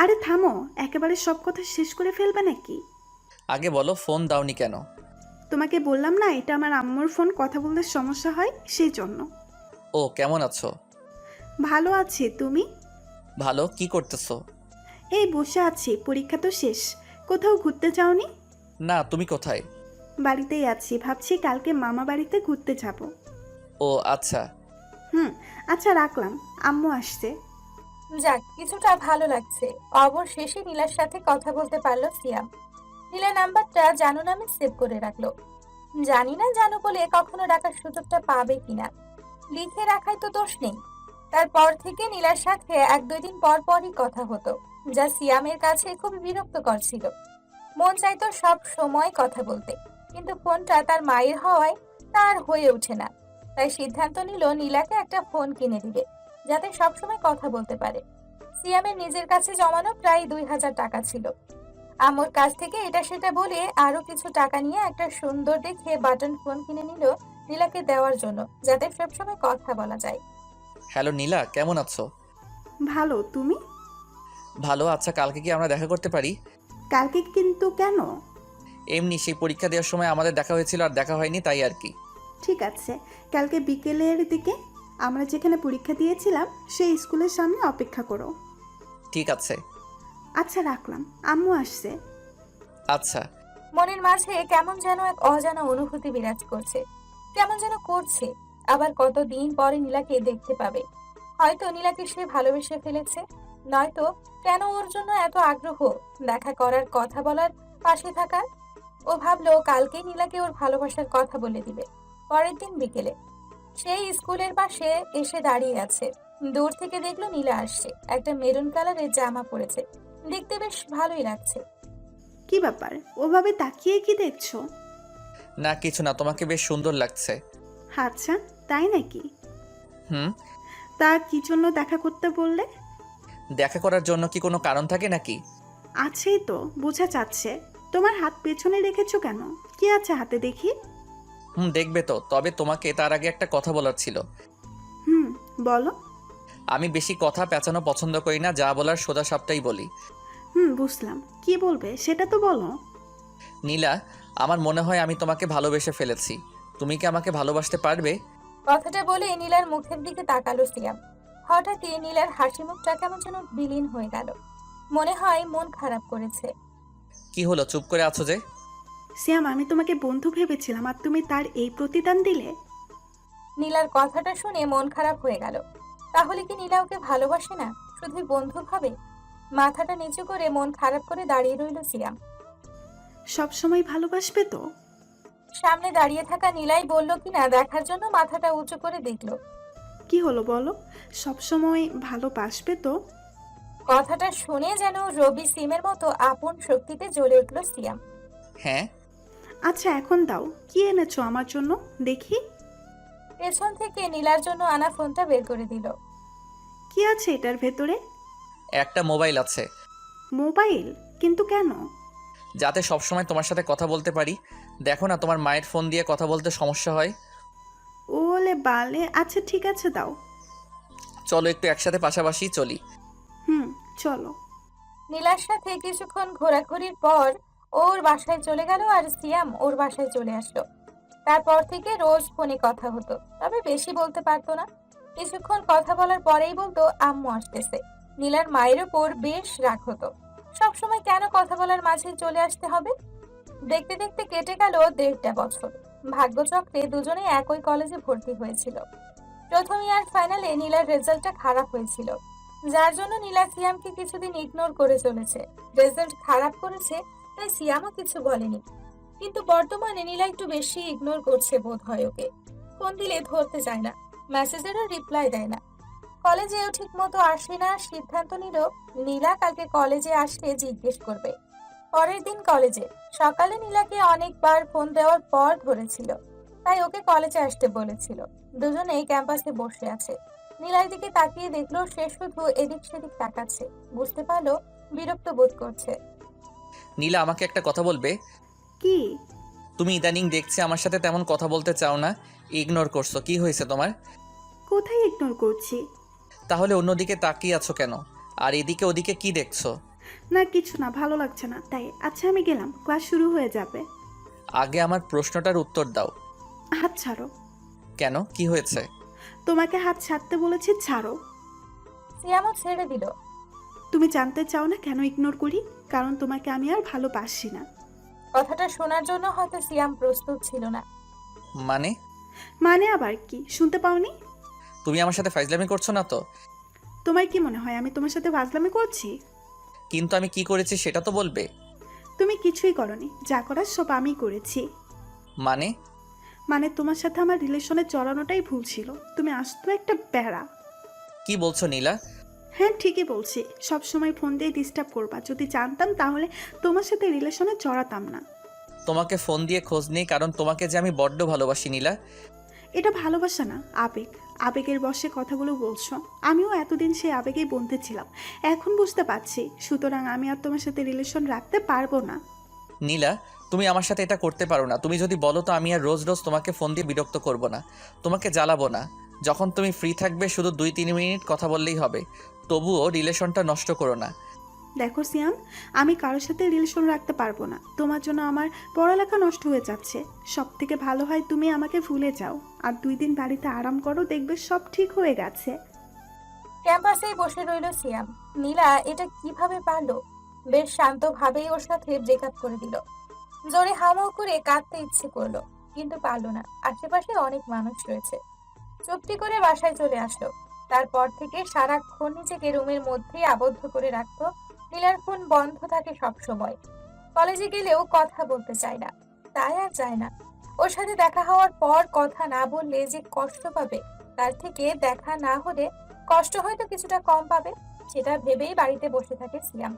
আরে থামো, একেবারে সব কথা শেষ করে ফেলবে নাকি? আগে বলো, ফোন দাওনি কেন? তোমাকে বললাম না এটা আমার আম্মুর ফোন, কথা বলতে সমস্যা হয় সেই জন্য। ও, কেমন আছো? ভালো আছি, তুমি? ভালো। কি করতেছো? এই বসে আছি, পরীক্ষা তো শেষ। কোথাও ঘুরতে যাওনি? না, তুমি কোথায়? বাড়িতেই আছি, ভাবছি কালকে মামা বাড়িতে ঘুরতে যাব। ও আচ্ছা। আচ্ছা রাখলাম, আম্মু আসছে। যাক, কিছুটা ভালো লাগছে। অবশেষে নীলার সাথে কথা বলতে পারলো সিয়াম। নীলা নাম্বারটা জানু নামে সেভ করে রাখলো। জানি না জানু বলে কখনো ডাকার সুযোগটা পাবে কিনা। লিখে রাখায় তো দোষ নেই। তারপর থেকে নীলার সাথে 1-2 দিন পর পরই কথা হতো, যা সিয়ামের কাছে খুব বিরক্তকর ছিল। মন চাইতো সব সময় কথা বলতে, কিন্তু ফোনটা তার মায়ের হওয়ায় তার হয়ে ওঠে না। তাই সিদ্ধান্ত নিল নীলাকে একটা ফোন কিনে দিবে, যাতে সবসময় কথা বলতে পারে। সিয়ামের নিজের কাছে জমানো প্রায় 2000 টাকা ছিল। আম্মুর কাছ থেকে এটা সেটা বলে আরো কিছু টাকা নিয়ে একটা সুন্দর দেখে বাটন ফোন কিনে নিল নীলাকে দেওয়ার জন্য, যাতে সবসময় কথা বলা যায়। হ্যালো নীলা, কেমন আছো? ভালো, তুমি? ভালো। আচ্ছা, কালকে কি আমরা দেখা করতে পারি? কালকে কিন্তু কেন? এমনি, সেই পরীক্ষা দেওয়ার সময় আমাদের দেখা হয়েছিল আর দেখা হয়নি, তাই আর কি। ঠিক আছে, কালকে বিকেলের দিকে আমরা যেখানে পরীক্ষা দিয়েছিলাম সেই স্কুলের সামনে অপেক্ষা করো। ঠিক আছে। আচ্ছা রাখলাম, আম্মু আসছে। আচ্ছা। মনের মাঝে কেমন যেন এক অজানা অনুভূতি বিরাজ করছে, কেমন যেন করছে। আবার কতদিন পরে নীলাকে দেখতে পাবে। হয়তো নীলাকে সে ভালোবেসে ফেলেছে, নয়তো কেন ওর জন্য এত আগ্রহ, দেখা করার, কথা বলার, পাশে থাকার। ও ভাবলো কালকেই নীলাকে ওর ভালোবাসার কথা বলে দিবে। পরের দিন বিকেলে সেই স্কুলের পাশে এসে দাঁড়িয়ে আছে। দূর থেকে দেখলো নীলা আসছে। একটা মেরুন কালারের জামা পরেছে, দেখতে বেশ ভালোই লাগছে। কি ব্যাপার, ওভাবে তাকিয়ে কি দেখছো? না কিছু না, তোমাকে বেশ সুন্দর লাগছে। আচ্ছা, তাই নাকি? হুম। তা কি জন্য দেখা করতে বললে? দেখা করার জন্য কি কোনো কারণ থাকে নাকি? আছেই তো, বোঝা যাচ্ছে। তোমার হাত পেছনে রেখেছো কেন? কি আছে হাতে দেখি? দেখবে তো, তবে তোমাকে তার আগে একটা কথা বলার ছিল। বলো। আমি বেশি কথা পেঁচানো পছন্দ করি না, যা বলার সোজা সাপটাই বলি। বুঝলাম, কি বলবে সেটা তো বলো। নীলা, আমার মনে হয় আমি তোমাকে ভালোবেসে ফেলেছি। তুমি কি আমাকে ভালোবাসতে পারবে? কথাটা বলে নীলার মুখের দিকে তাকালো সিয়াম। হঠাৎই নীলার হাসি মুখটা কেমন যেন বিলীন হয়ে গেল। মনে হয় মন খারাপ করেছে। কি হলো, চুপ করে আছো যে? সিয়াম, আমি তোমাকে বন্ধু ভেবেছিলাম আর তুমি তার এই প্রতিদান দিলে। নীলার কথাটা শুনে মন খারাপ হয়ে গেল। তাহলে কি নীলা ওকে ভালোবাসে না, শুধুই বন্ধু ভাবে? মাথাটা নিচু করে মন খারাপ করে দাঁড়িয়ে রইল সিয়াম। সব সময় ভালোবাসবে তো? সামনে দাঁড়িয়ে থাকা নীলাই বলল কিনা দেখার জন্য মাথাটা উঁচু করে দেখলো। কি হলো বলো, সব সময় ভালোবাসবে তো? কথাটা শুনে যেন রবি সিমের মতো আপন শক্তিতে জ্বলে উঠল সিয়াম। হ্যাঁ। আচ্ছা এখন দাও, কি এনেছো আমার জন্য দেখি। পেছন থেকে নীলার জন্য আনা ফোনটা বের করে দিল। কি আছে এটার ভেতরে? একটা মোবাইল আছে। মোবাইল? কিন্তু কেন? যাতে সবসময় তোমার সাথে কথা বলতে পারি। দেখো না, তোমার মায়ের ফোন দিয়ে কথা বলতে সমস্যা হয়। ওলে বালে, আচ্ছা ঠিক আছে দাও। চলো একটু একসাথে পাশাপাশি চলি। চলো। নীলার সাথে কিছুক্ষণ ঘোরাঘুরির পর ওর বাসায় চলে গেল আর সিয়াম ওর বাসায় চলে আসলো। তারপর থেকে রোজ ফোনে কথা হতো, তবে বেশি বলতে পারতো না। কিছুক্ষণ কথা বলার পরেই বলতো আম্মু আসতেছে। নীলার মায়ের উপর বেশ রাগ হতো, সবসময় কেন কথা বলার মাঝে চলে আসতে হবে। দেখতে দেখতে কেটে গেল 1.5 বছর। ভাগ্যচক্রে দুজনে একই কলেজে ভর্তি হয়েছিল। প্রথম ইয়ার ফাইনালে নীলার রেজাল্টটা খারাপ হয়েছিল, যার জন্য নীলা সিয়ামকে কিছুদিন ইগনোর করে চলেছে। রেজাল্ট খারাপ করেছে তাই সিয়ামও কিছু বলেনি, কিন্তু বর্তমানে নীলা একটু বেশি ইগনোর করছে বোধ হয় ওকে। ফোন দিলে ধরতে চায় না, মেসেজেরও রিপ্লাই দেয় না। কলেজেও ঠিক মতো আসে না। সিদ্ধান্ত নিল নীলা কালকে কলেজে আসলে জিজ্ঞেস করবে। পরের দিন কলেজে সকালে নীলাকে অনেকবার ফোন দেওয়ার পর ধরেছিল, তাই ওকে কলেজে আসতে বলেছিল। দুজনেই ক্যাম্পাসে বসে আছে। নীলার দিকে তাকিয়ে দেখলো সে শুধু এদিক সেদিক তাকাচ্ছে। বুঝতে পারলো বিরক্ত বোধ করছে। নীলা, আমাকে একটা কথা বলবে? কি? তুমি ইদানিং দেখছি আমার সাথে তেমন কথা বলতে চাও না, ইগনোর করছো, কি হয়েছে তোমার? কোথায় ইগনোর করছি? তাহলে অন্যদিকে তাকিয়ে আছো কেন? আর এদিকে ওদিকে কি দেখছো? না কিছু না, ভালো লাগছে না তাই। আচ্ছা আমি গেলাম, ক্লাস শুরু হয়ে যাবে। আগে আমার প্রশ্নটার উত্তর দাও। হাত ছাড়ো। কেন, কি হয়েছে? তোমাকে হাত ছাড়তে বলেছি, ছাড়ো। সিয়ামও ছেড়ে দিল। তুমি জানতে চাও না কেন ইগনোর করি? কারণ তোমাকে আমি আর ভালোবাসি না। কথাটা শোনার জন্য হয়তো সিয়াম প্রস্তুত ছিল না। মানে? মানে আবার কি, শুনতে পাওনি? তুমি আমার সাথে ফাইজলামি করছো না তো? তোমার কি মনে হয় আমি তোমার সাথে ফাজলামি করছি? কিন্তু আমি কি করেছি সেটা তো বলবে। তুমি কিছুই করনি, যা করার সব আমি করেছি। মানে? মানে তোমার সাথে আমার রিলেশনে জড়ানোটাই ভুল ছিল। তুমি আসতো একটা বেড়া। কি বলছো নীলা? হ্যাঁ ঠিকই বলছি, সব সময় ফোন দিয়ে ডিস্টার্ব করবা। যদি জানতাম তাহলে তোমার সাথে রিলেশনে জড়াতাম না। তোমাকে ফোন দিয়ে খোঁজ নেই কারণ তোমাকে যে আমি বড্ড ভালোবাসি নীলা। এটা ভালোবাসা না, আবেগ। আবেগের বশে কথাগুলো বলছো। আমিও এতদিন সেই আবেগেই বন্ধে ছিলাম, এখন বুঝতে পারছি। সুতরাং আমি আর তোমার সাথে রিলেশন রাখতে পারবো না। নীলা, তুমি আমার সাথে এটা করতে পারো না। তুমি যদি বলো তো আমি আর রোজ রোজ তোমাকে ফোন দিয়ে বিরক্ত করব না, তোমাকে জ্বালাবো না। যখন তুমি ফ্রি থাকবে শুধু 2-3 মিনিট কথা বললেই হবে। তবুও রিলেশনটা নষ্ট করো না। দেখো সিয়াম, আমি কারোর সাথে রিলেশন রাখতে পারবো না। তোমার জন্য আমার পড়ালেখা নষ্ট হয়ে যাচ্ছে। সব থেকে ভালো হয় তুমি আমাকে ভুলে যাও আর 2 দিন বাড়িতে আরাম করো, দেখবে সব ঠিক হয়ে গেছে। ক্যাম্পাসেই বসে রইল সিয়াম। নীলা এটা কিভাবে পারলো? বেশ শান্তভাবেই ওর সাথে ব্রেকআপ করে দিল। জোরে হামাও করে কাঁদতে ইচ্ছে করলো, কিন্তু পারলো না। আশেপাশে অনেক মানুষ রয়েছে। চুপটি করে বাসায় চলে আসলো। তারপর থেকে সারাক্ষণ নিজেকে রুমের মধ্যেই আবদ্ধ করে রাখতো। নীলার ফোন বন্ধ থাকে সব সময়। কলেজে গেলেও কথা বলতে চায় না, তাই আর যায় না। ওর সাথে দেখা হওয়ার পর কথা না বললে যে কষ্ট পাবে, তার থেকে দেখা না হলে কষ্ট হয়তো কিছুটা কম পাবে, সেটা ভেবেই বাড়িতে বসে থাকে সিয়াম।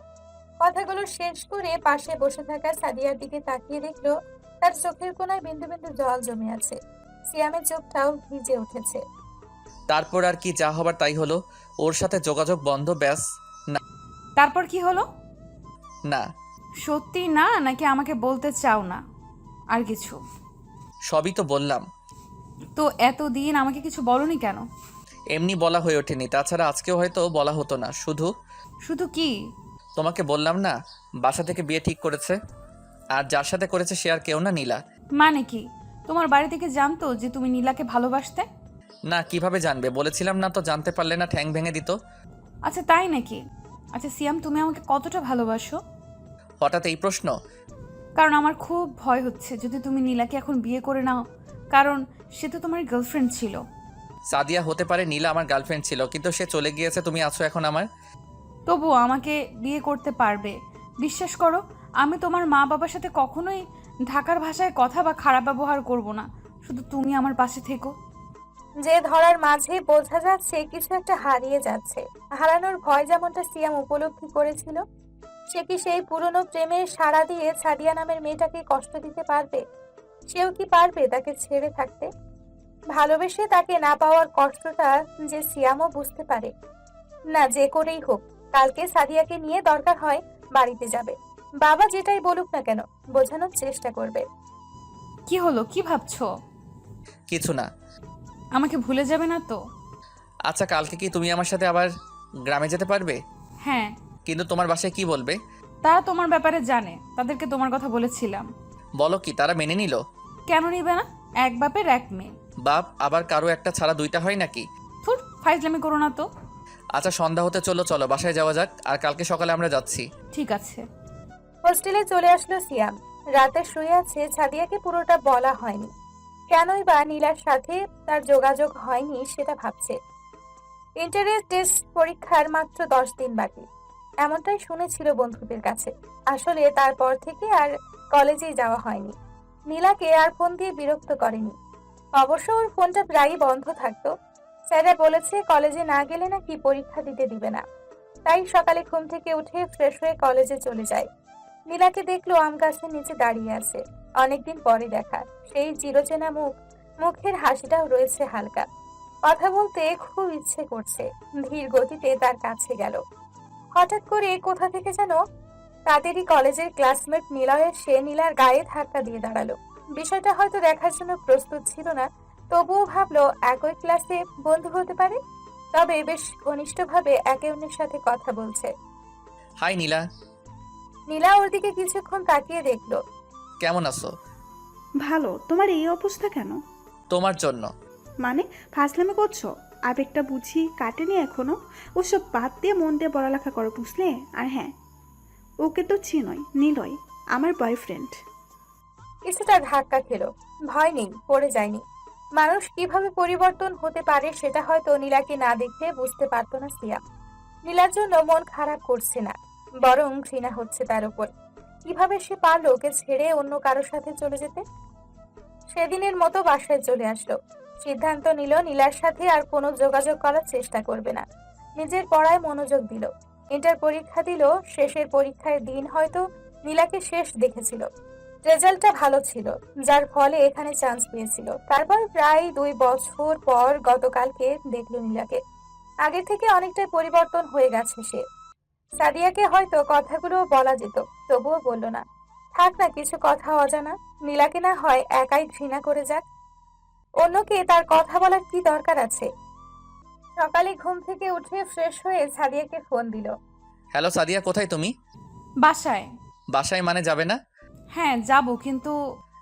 কথাগুলো শেষ করে পাশে বসে থাকা সাদিয়ার দিকে তাকিয়ে দেখলো তার চোখের কোণায় বিন্দু বিন্দু জল জমে আছে। সিয়ামের চোখটাও ভিজে উঠেছে। তারপর আর কি, যা হবার তাই হলো। ওর সাথে যোগাযোগ বন্ধ, ব্যাস। না তারপর কি হলো? না, সত্যি না নাকি আমাকে বলতে চাও না আর কিছু? সবই তো বললাম। তো এতদিন আমাকে কিছু বলনি কেন? এমনি বলা হয়ে ওঠেনি, তাছাড়া আজকেও হয়তো বলা হতো না। শুধু কি? তোমাকে বললাম না, বাসা থেকে বিয়ে ঠিক করেছে। আর যার সাথে করেছে সে আর কেউ না, নীলা। মানে কি? তোমার বাড়ি থেকে জানতো যে তুমি নীলাকে ভালোবাসতে? না, কিভাবে জানবে? বলেছিলাম না তো, জানতে পারলে না ঠ্যাং ভেঙে দিত। আচ্ছা তাই নাকি? আচ্ছা সিয়াম, তুমি আমাকে কতটা ভালোবাসো? হঠাৎ এই প্রশ্ন? কারণ আমার খুব ভয় হচ্ছে যদি তুমি নীলাকে এখন বিয়ে করে নাও, কারণ সে তো তোমার গার্লফ্রেন্ড ছিল। সাদিয়া হতে পারে, নীলা আমার গার্লফ্রেন্ড ছিল, কিন্তু সে চলে গিয়েছে। তুমি আছো এখন আমার। তবুও আমাকে বিয়ে করতে পারবে? বিশ্বাস করো, আমি তোমার মা বাবার সাথে কখনোই ঢাকার ভাষায় কথা বা খারাপ ব্যবহার করব না। শুধু তুমি আমার পাশে থেকো। যে ধরার মাঝে বোঝা যাচ্ছে কিছু একটা হারিয়ে যাচ্ছে। হারানোর ভয় যেমনটা সিয়াম উপলব্ধি করেছিল, সে কি সেই পুরনো প্রেমের সাড়া দিয়ে সাদিয়া নামের মেয়েটাকে কষ্ট দিতে পারবে? সেও কি পারবে তাকে ছেড়ে থাকতে? ভালোবেসে তাকে না পাওয়ার কষ্টটা যে সিয়ামও বুঝতে পারে। না, যে করেই হোক কালকে সাদিয়াকে নিয়ে দরকার হয় বাড়িতে যাবে। বাবা যেটাই বলুক না কেন বোঝানোর চেষ্টা করবে। কি হলো, কি ভাবছো? কিছু না। আমাকে ভুলে যাবে না তো? আচ্ছা, কালকে কি তুমি আমার সাথে আবার গ্রামে যেতে পারবে? হ্যাঁ। কিন্তু তোমার বাসায় কি বলবে? তারা তোমার ব্যাপারে জানে, তাদেরকে তোমার কথা বলেছিলাম। বলো কি, তারা মেনে নিল? কেন নিবে না? এক বাপের এক মেয়ে। বাপ আবার কারো একটা ছাড়া দুইটা হয় নাকি? থুর, ফাইজলামি করো না তো। আচ্ছা, সন্ধ্যা হতে চলো, বাসায় যাওয়া যাক। আর কালকে সকালে আমরা যাচ্ছি। ঠিক আছে। হোস্টেলে চলে আসলো সিয়াম। রাতে শুয়ে আছে, সাদিয়াকে পুরোটা বলা হয়নি। কেনই বা নীলার সাথে তার যোগাযোগ হয়নি সেটা ভাবছে। ইন্টারের টেস্ট পরীক্ষার মাত্র 10 দিন বাকি, এমনটাই শুনেছিল বন্ধুদের কাছে। আসলে তারপর থেকে আর কলেজেই যাওয়া হয়নি। নীলাকে আর ফোন দিয়ে বিরক্ত করেনি। অবশ্য ওর ফোনটা প্রায়ই বন্ধ থাকতো। স্যাররা বলেছে কলেজে না গেলে নাকি পরীক্ষা দিতে দিবে না। তাই সকালে ঘুম থেকে উঠে ফ্রেশ হয়ে কলেজে চলে যায়। নীলাকে দেখলো আম গাছের নিচে দাঁড়িয়ে আছে। অনেকদিন পরে দেখা, সেই চিরচেনা মুখ, মুখের হাসিটাও রয়েছে হালকা। কথা বলতে খুব ইচ্ছে করছে। ধীর গতিতে তার কাছে গেল। হঠাৎ করে কোথা থেকে যেন তাদেরই কলেজের ক্লাসমেট নীলয় সে নীলার গায়ে ধাক্কা দিয়ে দাঁড়ালো। বিষয়টা হয়তো দেখার জন্য প্রস্তুত ছিল না, তবুও ভাবলো একই ক্লাসে বন্ধু হতে পারে। তবে বেশ ঘনিষ্ঠভাবে একে অন্যের সাথে কথা বলছে। হাই নীলা, নীলা ওর দিকে কিছুক্ষণ তাকিয়ে দেখলো। কেমন আছো? ভালো। তোমার এই অবস্থা কেন? তোমার জন্য। মানে ফাজলামি করছো? আবেগটা বুঝি কাটেনি এখনো? ওসব বাদ দিয়ে মন দিয়ে পড়ালেখা করো, বুঝলে? আর হ্যাঁ, ওকে তো চিনোই, নীলয় আমার বয়ফ্রেন্ড। কিছুটা ধাক্কা খেলো। ভয় নেই, পড়ে যায়নি। মানুষ কিভাবে পরিবর্তন হতে পারে সেটা হয়তো নীলাকে না দেখে বুঝতে পারতো না সিয়াম। নীলার জন্য মন খারাপ করছে না, বরং ঘৃণা হচ্ছে তার উপর। কিভাবে সে পারলো ওকে ছেড়ে অন্য কারোর সাথে চলে যেতে। সেদিনের মতো বাসায় চলে আসলো। সিদ্ধান্ত নিল নীলার সাথে আর কোনো যোগাযোগ করার চেষ্টা করবে না। নিজের পড়ায় মনোযোগ দিল। ইন্টার পরীক্ষা দিল। শেষের পরীক্ষার দিন হয়তো নীলাকে শেষ দেখেছিল। রেজাল্টটা ভালো ছিল, যার ফলে এখানে চান্স পেয়েছিল। তারপর প্রায় 2 বছর পর গতকালকে দেখলো নীলাকে। আগে থেকে অনেকটাই পরিবর্তন হয়ে গেছে সে। সাদিয়াকে হয়তো কথাগুলো বলা যেত, তবুও বলল না। থাক না, কিছু কথা অজানা। নীলাকে না হয় একাই ঘৃণা করে যাক। অন্যকে তার কথা বলার কি দরকার আছে। সকালে ঘুম থেকে উঠে ফ্রেশ হয়ে সাদিয়াকে ফোন দিল। হ্যালো সাদিয়া, কোথায় তুমি? বাসায়। বাসায় মানে যাবে না? হ্যাঁ যাব, কিন্তু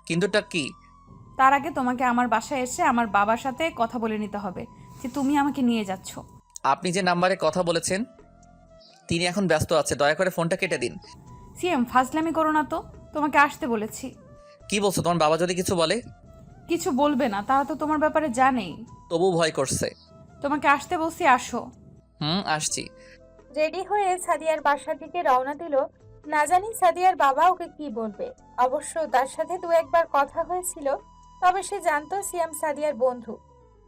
কিন্তুটা কি? তার আগে তোমাকে আমার বাসায় এসে আমার বাবার সাথে কথা বলে নিতে হবে যে তুমি আমাকে নিয়ে যাচ্ছ। আপনি যে নাম্বারে কথা বলেছেন তিনি এখন ব্যস্ত আছে, দয়া করে ফোনটা কেটে দিন। সিএম ফাজলামি করো না তো, তোমাকে আসতে বলেছি। কি বলছো? তোমার বাবা যদি কিছু বলে? কিছু বলবে না, তারা তো তোমার ব্যাপারে জানেই। তবু ভয় করছে। তোমাকে আসতে বলছি, আসো। আসছি। রেডি হয়ে সাদিয়ার বাসা থেকে রওনা দিল। না জানি সাদিয়ার বাবা ওকে কি বলবে। অবশ্য তার সাথে 2-1 বার কথা হয়েছিল, তবে সে জানতো সিয়াম সাদিয়ার বন্ধু।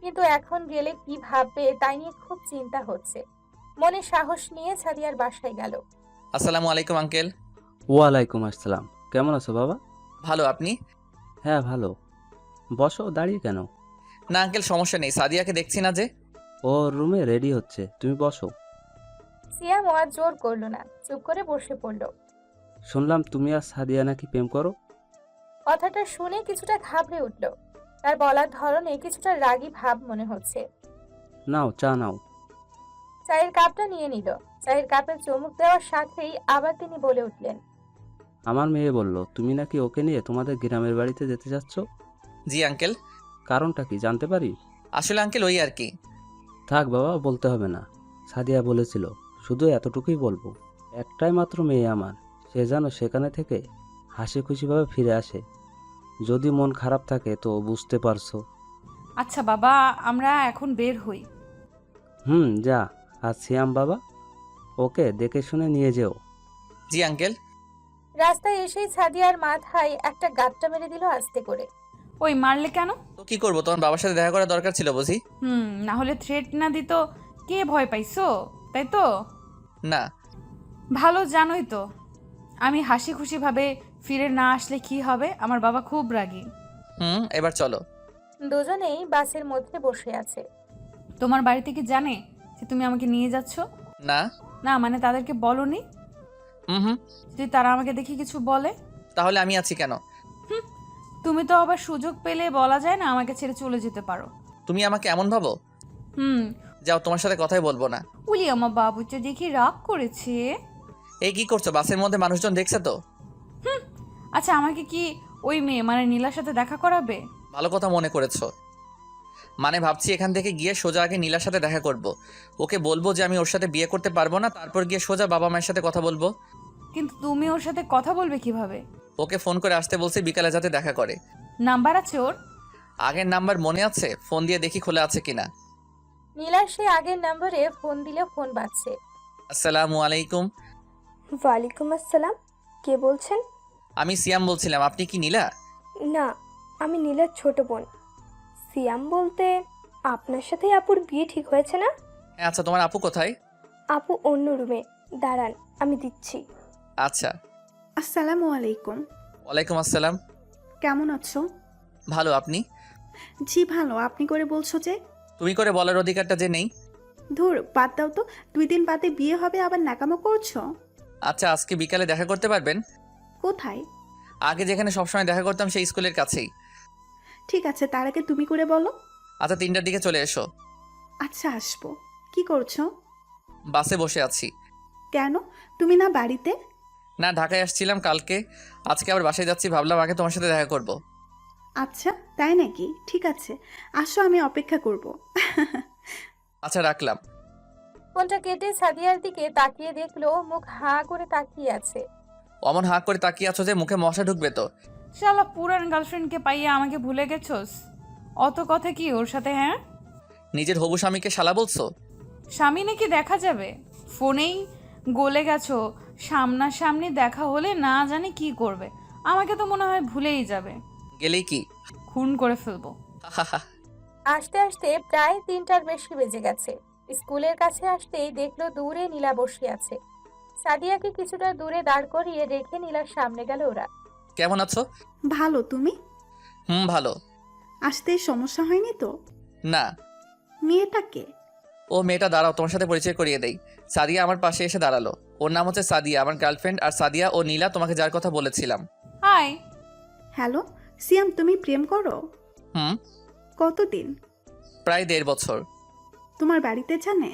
কিন্তু এখন গেলে কি ভাববে তাই নিয়ে খুব চিন্তা হচ্ছে। মনে সাহস নিয়ে সাদিয়ার বাসায় গেল। আসসালামু আলাইকুম আঙ্কেল। ওয়ালাইকুম আসসালাম। কেমন আছো বাবা? ভালো, আপনি? হ্যাঁ ভালো। বসো, দাঁড়িয়ে কেন? না আঙ্কেল, সমস্যা নেই, সাদিয়াকে দেখছি না যে। ও রুমে রেডি হচ্ছে, তুমি বসো। সিয়াম আর জোর করলো না, চুপ করে বসে পড়ল। শুনলাম তুমি আর সাদিয়া নাকি প্রেম করো? কথাটা শুনে কিছুটা ঘাবড়ে উঠল। তার বলার ধরনে কিছুটা রাগী ভাব মনে হচ্ছে। নাও চা নাও। চায়ের কাপটা নিয়ে নিল। চায়ের কাপে চুমুক দেওয়ার সাথেই আবার তিনি বলে উঠলেন। আমার মেয়ে বলল তুমি নাকি ওকে নিয়ে তোমাদের গ্রামের বাড়িতে যেতে চাচ্ছ। জি আঙ্কেল। কারণটা কি জানতে পারি? আসলে আঙ্কেল ওই আর কি। থাক বাবা, বলতে হবে না। সাদিয়া বলেছিল, শুধু এতটুকুই বলবো, একটাই মাত্র মেয়ে আমার, সে যেন সেখানে থেকে হাসি খুশিভাবে ফিরে আসে। যদি মন খারাপ থাকে তো বুঝতে পারছো। আচ্ছা বাবা, আমরা এখন বের হই। যা। আর সিয়াম বাবা, ওকে দেখে শুনে নিয়ে যেও। জি আঙ্কেল। রাস্তায় এসেই সাদিয়ার মাথায় একটা গাঁটটা মেরে দিল আস্তে করে। ওই মারলে কেন? তো কি করবো, তোমার বাবার সাথে দেখা করা দরকার ছিল বুঝি। না হলে থ্রেট না দিত। কে ভয় পাইছো, তাই তো? না। ভালো জানোই তো আমি হাসি খুশিভাবে ফিরে না আসলে কি হবে। আমার বাবা খুব রাগী। এবার চলো। দুজনেই বাসের মধ্যে বসে আছে। তোমার বাড়িতে কি জানে যে তুমি আমাকে নিয়ে যাচ্ছ? না। না মানে তাদেরকে বলনি? হুম। যদি তারা আমাকে দেখে কিছু বলে? তাহলে আমি আছি কেন? তুমি তো আবার সুযোগ পেলে বলা যায় না আমাকে ছেড়ে চলে যেতে পারো। তুমি আমাকে এমন ভাবো? হুম। যাও, তোমার সাথে কথাই বলবো না। উলি, আমার বাবুটা দেখি রাগ করেছে। এই কি করছো? বাসের মধ্যে মানুষজন দেখছে তো। আচ্ছা, আমাকে কি ওই মেয়ে মানে নীলার সাথে দেখা করাবে? ভালো কথা মনে করেছো। মানে ভাবছি এখান থেকে গিয়ে সোজা আগে নীলার সাথে দেখা করব। ওকে বলবো যে আমি ওর সাথে বিয়ে করতে পারবো না, তারপর গিয়ে সোজা বাবা মায়ের সাথে কথা বলবো। কিন্তু তুমি ওর সাথে কথা বলবে কিভাবে? ওকে ফোন করে আসতে বলছি, বিকালে যাতে দেখা করে। নাম্বার আছে ওর? আগের নাম্বার মনে আছে? ফোন দিয়ে দেখি খোলা আছে কিনা। নীলার সে আগের নম্বরে ফোন দিলে ফোন বাজছে। আসসালামু আলাইকুম। ওয়ালাইকুম আসসালাম। কে বলছেন? আমি সিয়াম বলছিলাম, আপনি কি নীলা? না, আমি নীলার ছোট বোন। সিয়াম বলতে আপনার সাথে আপুর বিয়ে ঠিক হয়েছে না? হ্যাঁ, আচ্ছা তোমার আপু কোথায়? আপু অন্য রুমে, দাঁড়ান আমি দিচ্ছি। আচ্ছা। আসসালামু আলাইকুম। ওয়ালাইকুম আসসালাম। কেমন আছো? ভালো, আপনি? জি ভালো, আপনি করে বলছো যে? তুমি করে বলার অধিকারটা যে নেই। ধুর, বাদ দাও তো, 2 দিন বাদে বিয়ে হবে আবার নাকামো করছো? আচ্ছা, আজকে বিকালে দেখা করতে পারবেন? কোথায়? আগে যেখানে সবসময় দেখা করতাম সেই স্কুলের কাছেই। ঠিক আছে, তার আগে তুমি করে বলো। আচ্ছা, 3টার দিকে চলে এসো। আচ্ছা আসবো। কি করছো? বাসে বসে আছি। কেন, তুমি না বাড়িতে? না, ঢাকায় আসছিলাম কালকে, আজকে আবার বাসায় যাচ্ছি, ভাবলাম আগে তোমার সাথে দেখা করব। আচ্ছা তাই নাকি? ঠিক আছে, আসো, আমি অপেক্ষা করব। আচ্ছা, রাখলাম। ফোনটা কেটে সাদিয়ার দিকে তাকিয়ে দেখলো মুখ হা করে তাকিয়ে আছে। অমন হাঁ করে তাকিয়ে আছো যে মুখে মশা ঢুকবে তো। শালা পুরান গার্লফ্রেন্ডকে পাইয়ে আমাকে ভুলে গেছোস? অত কথা কি ওর সাথে? হ্যাঁ, নিজের হবু স্বামীকে শালা বলছো? স্বামী নাকি দেখা যাবে? ফোনেই গলে গেছো, সামনাসামনি দেখা হলে না জানি কি করবে। আমাকে তো মনে হয় ভুলেই যাবে। গেলেই কি? খুন করে ফেলবো। হাহাহা। আসতে আসতে প্রায় 3টার বেশি বেজে গেছে। স্কুলের কাছে আসতেই দেখলো দূরে নীলা বসে আছে। সাদিয়াকে কিছুটা দূরে দাঁড় করিয়ে রেখে নীলার সামনে গেল ওরা। কেমন আছো? ভালো, তুমি? ভালো। আসতে সমস্যা হয়নি তো? না। মেয়েটাকে? ও মেয়েটা, দাঁড়াও তোমার সাথে পরিচয় করিয়ে দেই। সাদিয়া আমার পাশে এসে দাঁড়ালো। ওর নাম হচ্ছে সাদিয়া, আমার গার্লফ্রেন্ড। আর সাদিয়া ও নীলা তোমাকে যার কথা বলেছিলাম। হাই। হ্যালো সিয়াম, তুমি প্রেম করো? হুম। কতদিন? প্রায় 1.5 বছর। তোমার বাড়িতে জানে?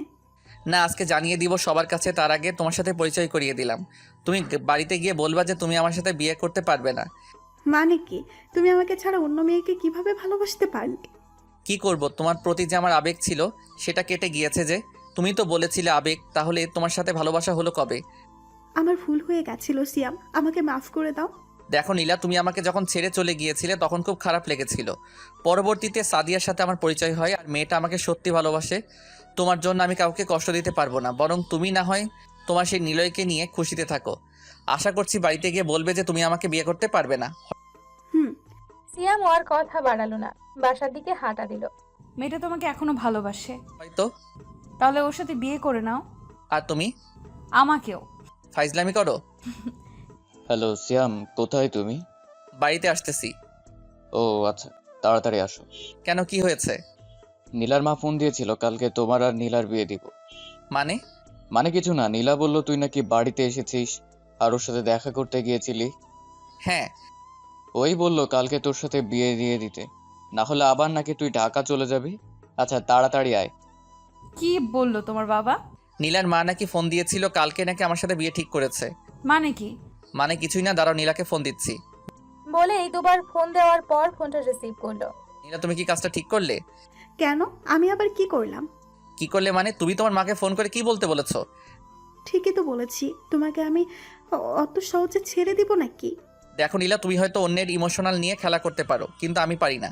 না, আজকে জানিয়ে দিব সবার কাছে, তার আগে তোমার সাথে পরিচয় করিয়ে দিলাম। তুমি বাড়িতে গিয়ে বলবা যে তুমি আমার সাথে বিয়ে করতে পারবে না। মানে কি, তুমি আমাকে ছাড়া অন্য মেয়েকে কিভাবে ভালোবাসতে পারলে? কি করব, তোমার প্রতি যে আমার আবেগ ছিল সেটা কেটে গিয়েছে যে। তুমি তো বলেছিলে আবেগ, তাহলে তোমার সাথে ভালোবাসা হলো কবে? আমার ভুল হয়ে গেছিল সিয়াম, আমাকে মাফ করে দাও। দেখো নীলা, তুমি আমাকে যখন ছেড়ে চলে গিয়েছিলে তখন খুব খারাপ লেগেছিল। পরবর্তীতে সাদিয়ার সাথে আমার পরিচয় হয় আর মেয়েটা আমাকে সত্যি ভালোবাসে। তোমার জন্য আমি কাউকে কষ্ট দিতে পারবো না, বরং তুমি না হয় তোমার সেই নিলয়কে নিয়ে খুশিতে থাকো। আশা করছি বাড়িতে গিয়ে বলবে যে তুমি আমাকে বিয়ে করতে পারবে না। হুম। সিয়াম আর কথা বাড়ালো না, বাসার দিকে হাঁটা দিল। মেয়েটা তোমাকে এখনো ভালোবাসে, হয়তো। তাহলে ওর সাথে বিয়ে করে নাও। আর তুমি? আমাকেও। ফাইজলামি করো। হ্যালো সিয়াম, কোথায় তুমি? বাড়িতে আসতেছি। ও আচ্ছা, তাড়াতাড়ি আসো। কেন, কি হয়েছে? নীলার মা ফোন দিয়েছিল কালকে তোমার আর নীলার বিয়ে দিব। মানে? মানে কিছু না, নীলা বলল তুই নাকি বাড়িতে এসেছিস আর ওর সাথে দেখা করতে গিয়েছিলি। হ্যাঁ। ওই বলল কালকে তোর সাথে বিয়ে দিয়ে দিতে, না হলে আবার নাকি তুই ঢাকা চলে যাবি। আচ্ছা তাড়াতাড়ি আয়। কি বললো তোমার বাবা? নীলার মা নাকি ফোন দিয়েছিল কালকে, নাকি আমার সাথে বিয়ে ঠিক করেছে। মানে কি? মানে কিছুই না, দাঁড়াও নীলাকে ফোন দিচ্ছি। বলেই দুবার ফোন দেওয়ার পর ফোনটা রিসিভ করলো। নীলা, তুমি কি কাজটা ঠিক করলে? কেন, আমি আবার কি করলাম? কি করলে মানে? তুমি তোমার মাকে ফোন করে কি বলতে বলেছো? ঠিকই তো বলেছি, তোমাকে আমি অত সহজে ছেড়ে দিব নাকি? দেখো নীলা, তুমি হয়তো অন্যের ইমোশনাল নিয়ে খেলা করতে পারো, কিন্তু আমি পারি না।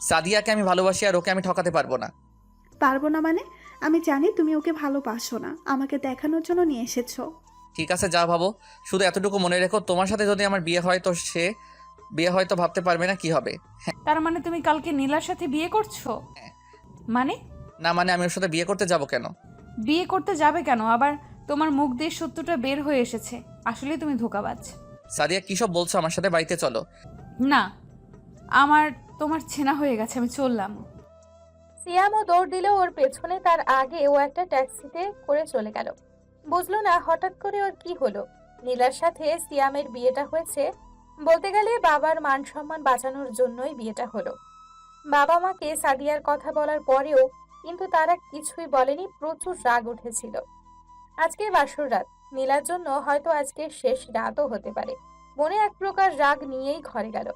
সাদিয়াকে আমি ভালোবাসি আর ওকে আমি ঠকাতে পারবো না। পারবো না মানে? আমি জানি তুমি ওকে ভালোবাসো না, আমাকে দেখানোর জন্য নিয়ে এসেছো। ঠিক আছে, যা ভাবো। শুধু এতটুকু মনে রেখো, তোমার সাথে যদি আমার বিয়ে হয় তো সে বিয়ে হয়তো ভাবতে পারবে না কি হবে। তার মানে তুমি কালকে নীলার সাথে বিয়ে করছো? হ্যাঁ। মানে? না মানে, আমি ওর সাথে বিয়ে করতে যাব কেন? বিয়ে করতে যাবে কেন? আবার তোমার মুখ দিয়ে সত্যটা বের হয়ে এসেছে। আসলে তুমি ধোঁকাবাজ। সাদিয়া, কি সব বলছো? আমার সাথে বাড়িতে চলো। না, আমার তোমার ছেনা হয়ে গেছে, আমি চললাম। সিয়ামও দৌড় দিল ওর পেছনে, তার আগে ও একটা ট্যাক্সিতে করে চলে গেল। বুঝলো না হঠাৎ করে ওর কি হলো। নীলার সাথে সিয়ামের বিয়েটা হয়েছে, বলতে গেলে বাবার মান সম্মান বাঁচানোর জন্যই বিয়েটা হলো। বাবা মাকে সাদিয়ার কথা বলার পরেও কিন্তু তারা কিছুই বলেনি, প্রচুর রাগ উঠেছিল। আজকে বাসর রাত, নীলার জন্য হয়তো আজকে শেষ রাতও হতে পারে। মনে এক প্রকার রাগ নিয়েই ঘরে গেল।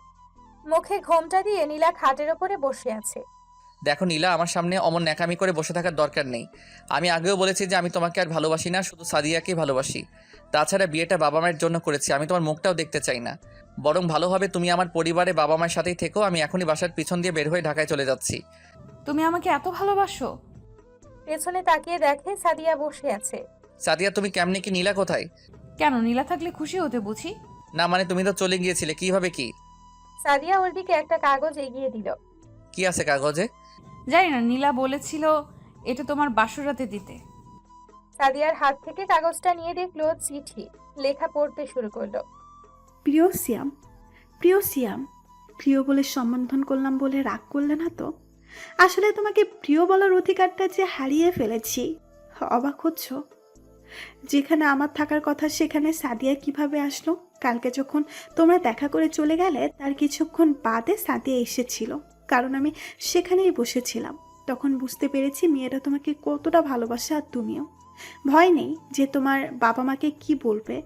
মুখে ঘোমটা দিয়ে নীলা খাটের ওপরে বসে আছে। দেখো নীলা, আমার সামনে অমন ন্যাকামি করে বসে থাকার দরকার নেই। আমি আগেও বলেছি যে আমি তোমাকে আর ভালোবাসি না, শুধু সাদিয়াকেই ভালোবাসি। তাছাড়া বিয়েটা বাবা মায়ের জন্য করেছি, আমি তোমার মুখটাও দেখতে চাই না। বরং ভালো হবে তুমি আমার পরিবারে বাবা মায়ের সাথেই থেকো। আমি এখনই বাসার পিছন দিয়ে বের হয়ে ঢাকায় চলে যাচ্ছি। তুমি আমাকে এত ভালোবাসো? পেছনে তাকিয়ে দেখে সাদিয়া বসে আছে। সাদিয়া, তুমি কেমনে কি? নীলা কোথায়? কেন, নীলা থাকলে খুশি হতে বুঝি? না মানে তুমি তো চলে গিয়েছিলে, কিভাবে কি? সাদিয়া ওর দিকে একটা কাগজ এগিয়ে দিল। কি আছে কাগজে? জানি না, নীলা বলেছিল এটা তোমার বাসরাতে দিতে। সাদিয়ার হাত থেকে কাগজটা নিয়ে দেখলো চিঠি। লেখা পড়তে শুরু করলো। প্রিয় সিয়াম, প্রিয় সিয়াম, প্রিয় বলে সম্বোধন করলাম বলে রাগ করলে না তো? আসলে তোমাকে প্রিয় বলার অধিকারটা যে হারিয়ে ফেলেছি। অবাক হচ্ছ? যেখানে আমার থাকার কথা সেখানে সাদিয়া কিভাবে আসলো? কালকে যখন তোমরা দেখা করে চলে গেলে তার কিছুক্ষণ বাদে সাদিয়া এসেছিল, কারণ আমি সেখানেই বসেছিলাম। তখন বুঝতে পেরেছি মেয়েটা তোমাকে কতটা ভালোবাসে। আর তুমিও। ভয় নেই যে তোমার বাবা মাকে কি বলবে।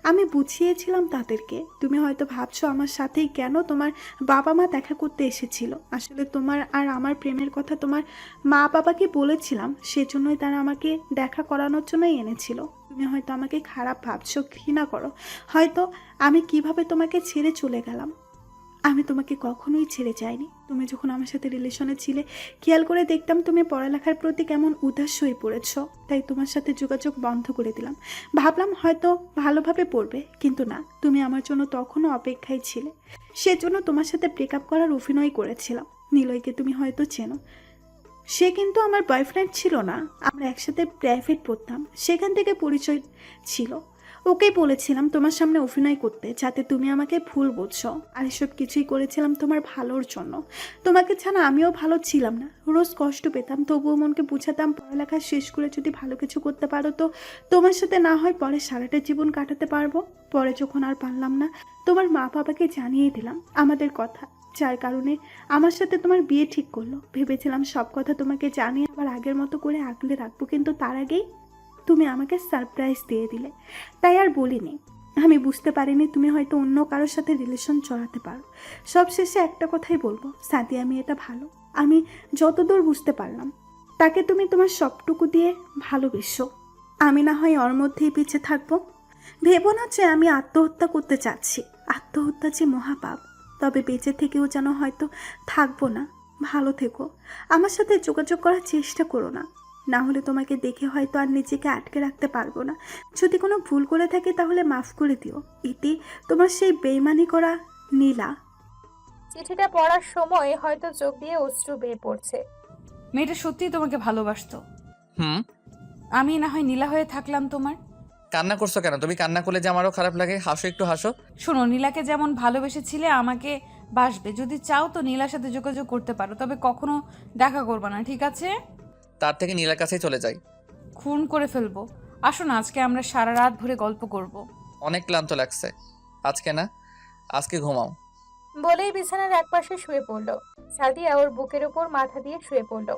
আমি বুঝিয়েছিলাম তাদেরকে। তুমি হয়তো ভাবছো আমার সাথেই কেন তোমার বাবা মা দেখা করতে এসেছিল। আসলে তোমার আর আমার প্রেমের কথা তোমার মা বাবাকে বলেছিলাম, সেজন্যই তারা আমাকে দেখা করানোর জন্যই এনেছিল। তুমি হয়তো আমাকে খারাপ ভাবছো, ঘৃণা করো হয়তো আমি কিভাবে তোমাকে ছেড়ে চলে গেলাম। আমি তোমাকে কখনোই ছেড়ে যাইনি। তুমি যখন আমার সাথে রিলেশনে ছিলে খেয়াল করে দেখতাম তুমি পড়ালেখার প্রতি কেমন উদাস হয়ে পড়েছ। তাই তোমার সাথে যোগাযোগ বন্ধ করে দিলাম। ভাবলাম হয়তো ভালোভাবে পড়বে, কিন্তু না, তুমি আমার জন্য তখনও অপেক্ষায় ছিলে। সেজন্য তোমার সাথে ব্রেকআপ করার অভিনয় করেছিলাম। নিলয়কে তুমি হয়তো চেনো, সে কিন্তু আমার বয়ফ্রেন্ড ছিল না। আমরা একসাথে প্রাইভেট পড়তাম, সেখান থেকে পরিচয় ছিল। ওকেই বলেছিলাম তোমার সামনে অভিনয় করতে, যাতে তুমি আমাকে ভুল বুঝছো। আর এসব কিছুই করেছিলাম তোমার ভালোর জন্য। তোমাকে ছাড়া আমিও ভালো ছিলাম না, রোজ কষ্ট পেতাম। তবুও মনকে বুঝাতাম পড়ালেখা শেষ করে যদি ভালো কিছু করতে পারো তো তোমার সাথে না হয় পরে সারাটা জীবন কাটাতে পারবো। পরে যখন আর পারলাম না, তোমার মা বাবাকে জানিয়ে দিলাম আমাদের কথা, যার কারণে আমার সাথে তোমার বিয়ে ঠিক করলো। ভেবেছিলাম সব কথা তোমাকে জানিয়ে আবার আগের মতো করে আগলে রাখবো, কিন্তু তার আগেই তুমি আমাকে সারপ্রাইজ দিয়ে দিলে। তাই আর বলিনি। আমি বুঝতে পারিনি তুমি হয়তো অন্য কারোর সাথে রিলেশন চড়াতে পারো। সবশেষে একটা কথাই বলবো, সাদিয়া আমি এটা ভালো। আমি যতদূর বুঝতে পারলাম তাকে তুমি তোমার সবটুকু দিয়ে ভালোবেসো। আমি না হয় ওর মধ্যেই পিছিয়ে থাকবো। ভেবো না যে আমি আত্মহত্যা করতে চাচ্ছি। আত্মহত্যা যে মহাপাপ। তবে বেঁচে থেকেও যেন হয়তো থাকবো না। ভালো থেকো। আমার সাথে যোগাযোগ করার চেষ্টা করো না, না হলে তোমাকে দেখে হয়তো আর নিজেকে আটকে রাখতে পারবো না। যদি কোনো ভুল করে থাকে তাহলে মাফ করে দিও। এতে তোমার সেই বেইমানি করা নীলা। চিঠিটা পড়ার সময় হয়তো চোখ দিয়ে অশ্রু বেয়ে পড়ছে। মেয়েটা সত্যিই তোমাকে ভালোবাসতো। হুম। আমি না হয় নীলা হয়ে থাকলাম তোমার। কান্না করছো কেন? তুমি কান্না করলে যে আমারও খারাপ লাগে। হাসো, একটু হাসো। শোনো, নীলাকে যেমন ভালোবেসেছিলে আমাকে বাসবে। যদি চাও তো নীলার সাথে যোগাযোগ করতে পারো, তবে কখনো দেখা করবে না, ঠিক আছে? তার থেকে নীলার কাছেই চলে যাই। খুন করে ফেলবো। আসো না, আজকে আমরা সারা রাত ভরে গল্প করব। অনেক ক্লান্ত লাগছে। আজকে না, আজকে ঘুমাও। বলেই বিছানার একপাশে শুয়ে পড়লো। সাদিয়া ওর বুকের উপর মাথা দিয়ে শুয়ে পড়লো।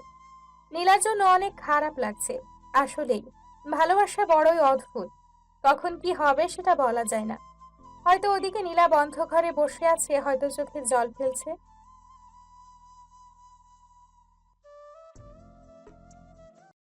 নীলার জন্য অনেক খারাপ লাগছে। আসলেই ভালোবাসা বড়ই অদ্ভুত। কখন কি হবে সেটা বলা যায় না। হয়তো ওদিকে নীলা বন্ধ ঘরে বসে আছে, হয়তো চোখে জল ফেলছে।